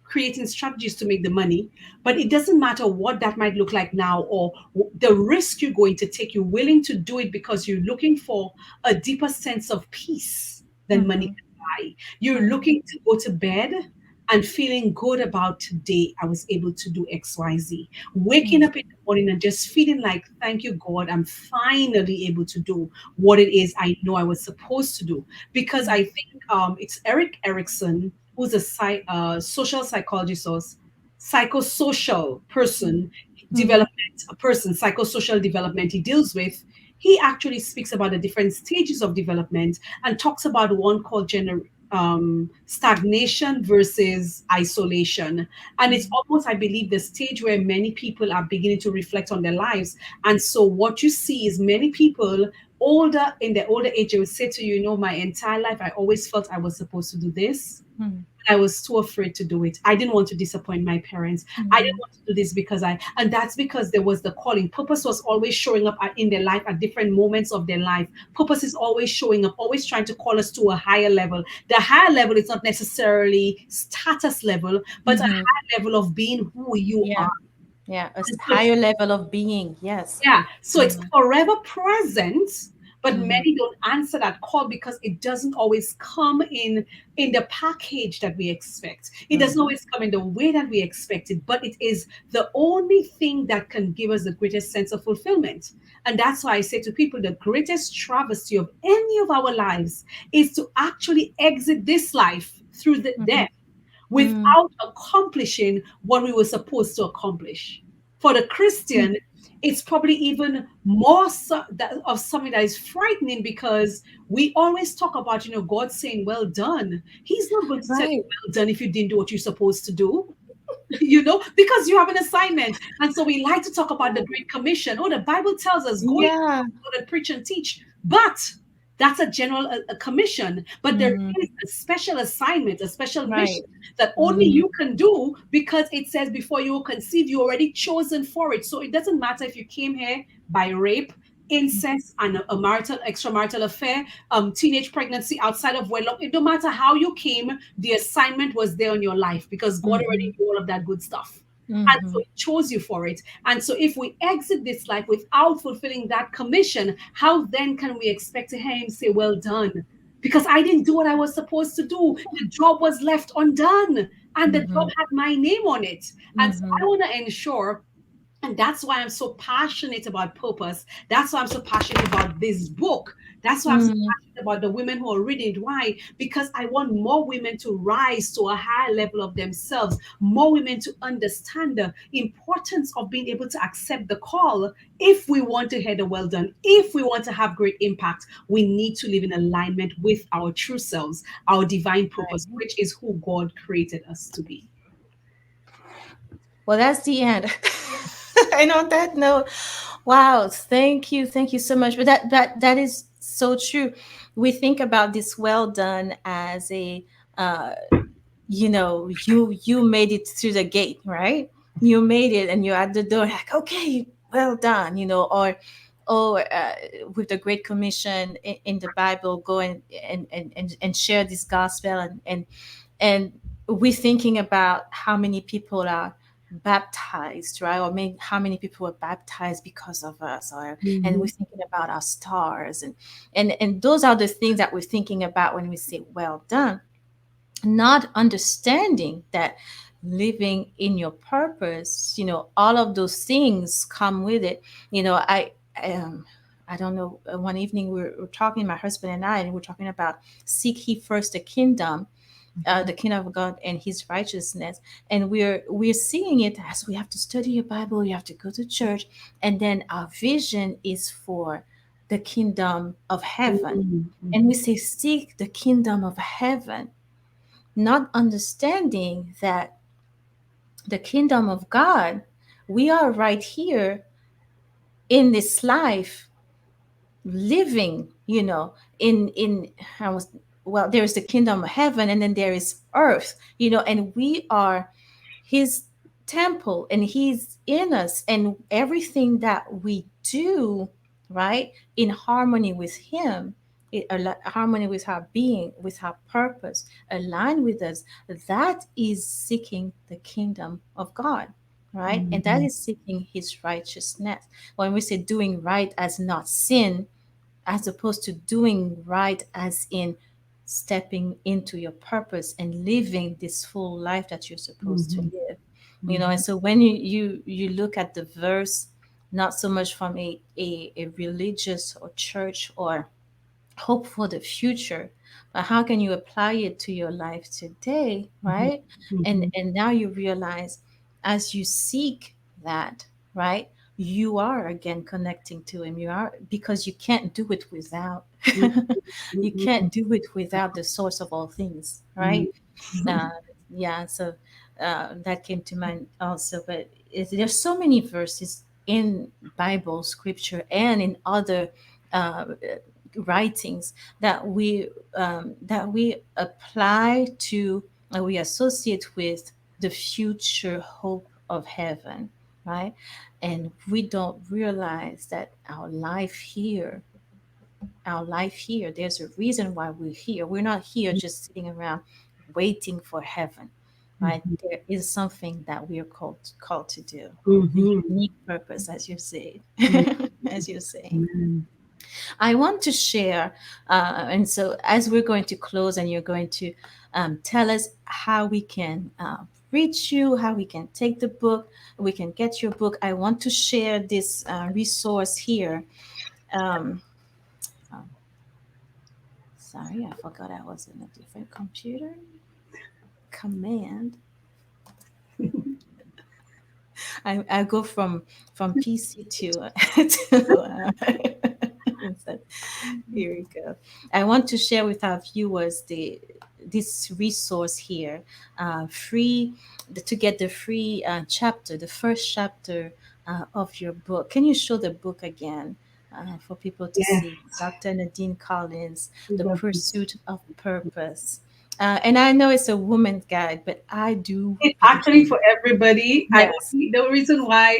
creating strategies to make the money. But it doesn't matter what that might look like now, or the risk you're going to take. You're willing to do it because you're looking for a deeper sense of peace than money Mhm. can buy. You're Mhm. looking to go to bed and feeling good about today. I was able to do XYZ. Waking up in the morning and just feeling like, thank you, God, I'm finally able to do what it is I know I was supposed to do. Because I Mhm. think it's Eric Erickson, who's a social psychologist or psychosocial person, Mhm. development, a person, psychosocial development he deals with. He actually speaks about the different stages of development and talks about one called stagnation versus isolation. And it's Mhm. almost, I believe, the stage where many people are beginning to reflect on their lives. And so what you see is many people older in the older age, they would say to you, my entire life I always felt I was supposed to do this. Mhm. I was too afraid to do it. I didn't want to disappoint my parents. I didn't Mhm. want to do this and that's because there was the calling. Purpose was always showing up in their life at different moments of their life. Purpose is always showing up, always trying to call us to a higher level. The higher level is not necessarily status level, but a Mhm. higher level of being who you are. Yeah. Yeah. A And so higher level of being. Yes. yeah, so it's Mhm. forever present, but Mhm. many don't answer that call because it doesn't always come in the package that we expect. It doesn't Mhm. always come in the way that we expect it, but it is the only thing that can give us the greatest sense of fulfillment. And that's why I say to people, the greatest travesty of any of our lives is to actually exit this life through the Mhm. death without accomplishing what we were supposed to accomplish. For the Christian, it's probably even more of something that is frightening, because we always talk about, God saying, well done. He's not going to tell you, Right. well done, if you didn't do what you're supposed to do. Because you have an assignment. And so we like to talk about the Great Commission. Oh, the Bible tells us, go Yeah. and preach and teach. But that's a general a commission. But there Mhm. is a special assignment, a special mission Right. that only Mhm. you can do, because it says before you were conceived, you already chosen for it. So it doesn't matter if you came here by rape, incest, and a marital, extramarital affair, teenage pregnancy outside of wedlock. It don't matter how you came, the assignment was there on your life because God already Mhm. knew all of that good stuff. And so Mhm. he chose you for it. And so if we exit this life without fulfilling that commission, how then can we expect to hear him say, well done? Because I didn't do what I was supposed to do. The job was left undone and the job Mhm. had my name on it. And so I Mhm. want to ensure And that's why I'm so passionate about purpose. That's why I'm so passionate about this book. That's why I'm so Mm, passionate about the women who are reading it. Why? Because I want more women to rise to a higher level of themselves, more women to understand the importance of being able to accept the call. If we want to head a well done, if we want to have great impact, we need to live in alignment with our true selves, our divine purpose, right. which is who God created us to be. Well, that's the end. And on that note, wow, thank you so much. But that is so true. We think about this well done as a, uh, you made it through the gate, right? You made it, and you're at the door, like, okay, well done, or with the Great Commission in the Bible, go and share this gospel, and we're thinking about how many people are baptized, right? Or maybe how many people were baptized because of us, or and we're Mhm, thinking about our stars, and those are the things that we're thinking about when we say well done, not understanding that living in your purpose, all of those things come with it. You know i um I don't know, one evening we were talking, my husband and I, and we're talking about seek ye first the kingdom of God and his righteousness. And we're seeing it as we have to study your Bible, you have to go to church, and then our vision is for the kingdom of heaven. mhm, And we mhm, say seek the kingdom of heaven, not understanding that the kingdom of God, we are right here in this life, living, in I was well, there's the kingdom of heaven, and then there is earth, and we are his temple, and he's in us, and everything that we do, right, in harmony with him, harmony with our being, with our purpose, aligned with us, that is seeking the kingdom of God, right? And that mhm, is seeking his righteousness. When we say doing right as not sin, as opposed to doing right as in stepping into your purpose and living this full life that you're supposed to mhm, live. And mhm, so when you look at the verse, not so much from a religious or church or hope for the future, but how can you apply it to your life today, mhm, right? and mhm, and now you realize, as you seek that, right, you are again connecting to him. You are, because you can't do it without mhm, you mhm, can't do it without the source of all things, right? mhm, uh, yeah, so that came to mind also. But there's so many verses in Bible scripture and in other uh, writings that we apply to, we associate with the future hope of heaven, right? And we don't realize that our life here, there's a reason why we're here. We're not here just sitting around waiting for heaven, right? mhm, There is something that we are called to do, a mhm, unique purpose, as you say, mhm, as you're saying. mhm. I want to share, and so as we're going to close, and you're going to tell us how we can reach you, how we can take the book, we can get your book. I want to share this resource here. Um, oh, sorry, I forgot I was in a different computer. Command. I go from PC to here we go. I want to share with our viewers this resource here, free to get the free chapter, the first chapter of your book. Can you show the book again for people to Yeah, see? Dr. Nadine Collins, we The got this. Pursuit of Purpose. And I know it's a woman's guide, but I do It's actually believe, for everybody. I yes. only the reason why,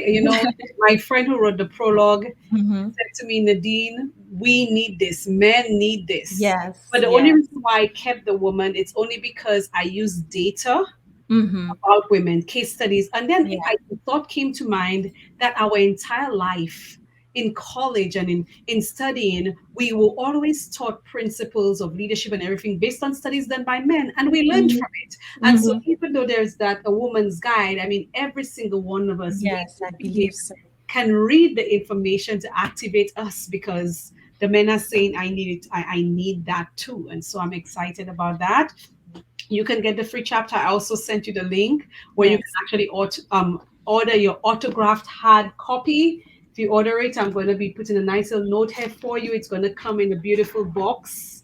my friend who wrote the prologue Hmm. said to me, Nadine, we need this. Men need this. Yes, But the only yes. reason why I kept the woman, it's only because I use data Hmm. about women, case studies, and then Yeah. the thought came to mind that our entire life in college and in studying, we were always taught principles of leadership and everything based on studies done by men, and we learned Mhm. from it. And so, Mhm. even though there's that a woman's guide, I mean, every single one of us, we Yes, I here believe so. can read the information to activate us because the men are saying, I need it, I need that too. And so I'm excited about that. You can get the free chapter. I also sent you the link where you can Yes. actually order your autographed hard copy. If you order it, I'm going to be putting a nice little note here for you. It's going to come in a beautiful box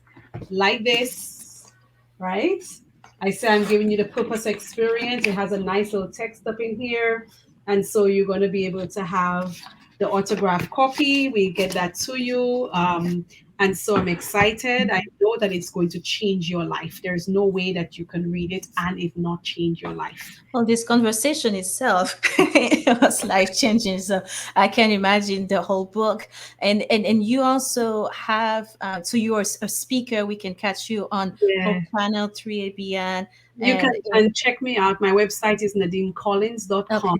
like this, right? I say I'm giving you the purpose experience. It has a nice little text up in here. And so you're going to be able to have the autograph copy. We get that to you. And so I'm excited. I know that it's going to change your life. There's no way that you can read it and it not change your life. Well, this conversation itself it was life changing. So I can imagine the whole book. And you also have so you're a speaker. We can catch you on Yeah. Hope Channel 3 ABN. You can and check me out. My website is nadinecollins.com.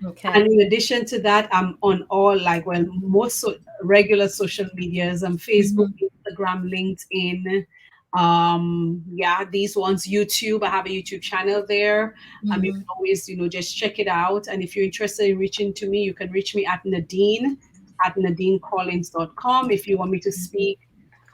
Okay, okay. And in addition to that, I'm on all like well most regular social medias. I'm Facebook, Mm-hmm, Instagram, LinkedIn. Yeah, these ones, YouTube. I have a YouTube channel there. You mm-hmm, can always, just check it out. And if you're interested in reaching to me, you can reach me at Nadine at nadinecollins.com. If you want me to speak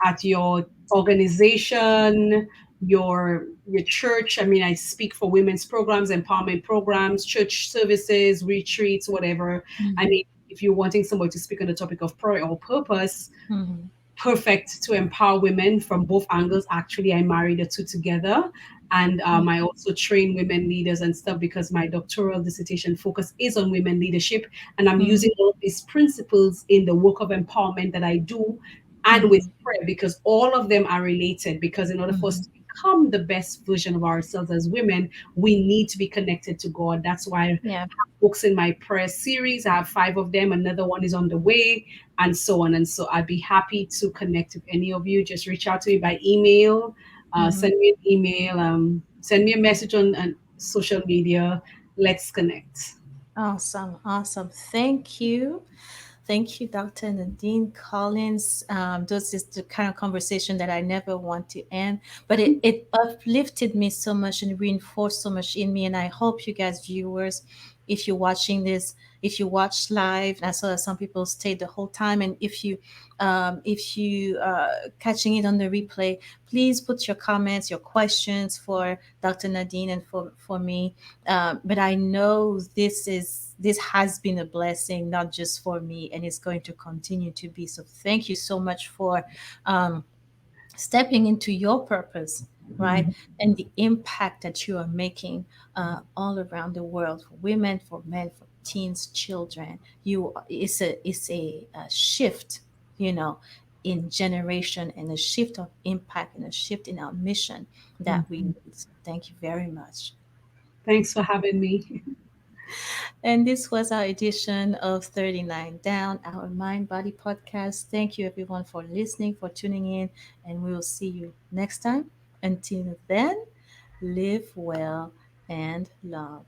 at your organization, your church. I mean, I speak for women's programs, empowerment programs, church services, retreats, whatever. I mm-hmm, mean, if you're wanting somebody to speak on the topic of prayer or purpose, mm-hmm, perfect to empower women from both angles. Actually, I marry the two together. And I also train women leaders and stuff because my doctoral dissertation focus is on women leadership. And I'm mm-hmm, using all of these principles in the work of empowerment that I do and with mm-hmm, prayer because all of them are related. Because in order for us mm-hmm. to become the best version of ourselves as women, we need to be connected to God. That's why Yeah. books in my prayer series. I have 5 of them. Another one is on the way, and so on. And so I'd be happy to connect with any of you. Just reach out to me by email, Mm-hmm. send me an email, send me a message on social media. Let's connect. Awesome, awesome. Thank you. Thank you, Dr. Nadine Collins. Those is the kind of conversation that I never want to end, but it uplifted me so much and reinforced so much in me. And I hope you guys, viewers, if you're watching this, if you watch live, and I saw that some people stayed the whole time, and if you catching it on the replay, please put your comments, your questions for Dr. Nadine and for me. But I know this has been a blessing, not just for me, and it's going to continue to be. So thank you so much for um, stepping into your purpose, right? Mhm. And the impact that you are making all around the world for women, for men, for teens, children. It's a shift, you know, in generation and a shift of impact and a shift in our mission that we Mhm. need. So thank you very much. Thanks for having me. And this was our edition of 39 Down, our Mind Body podcast. Thank you, everyone, for listening, for tuning in, and we will see you next time. Until then, live well and love.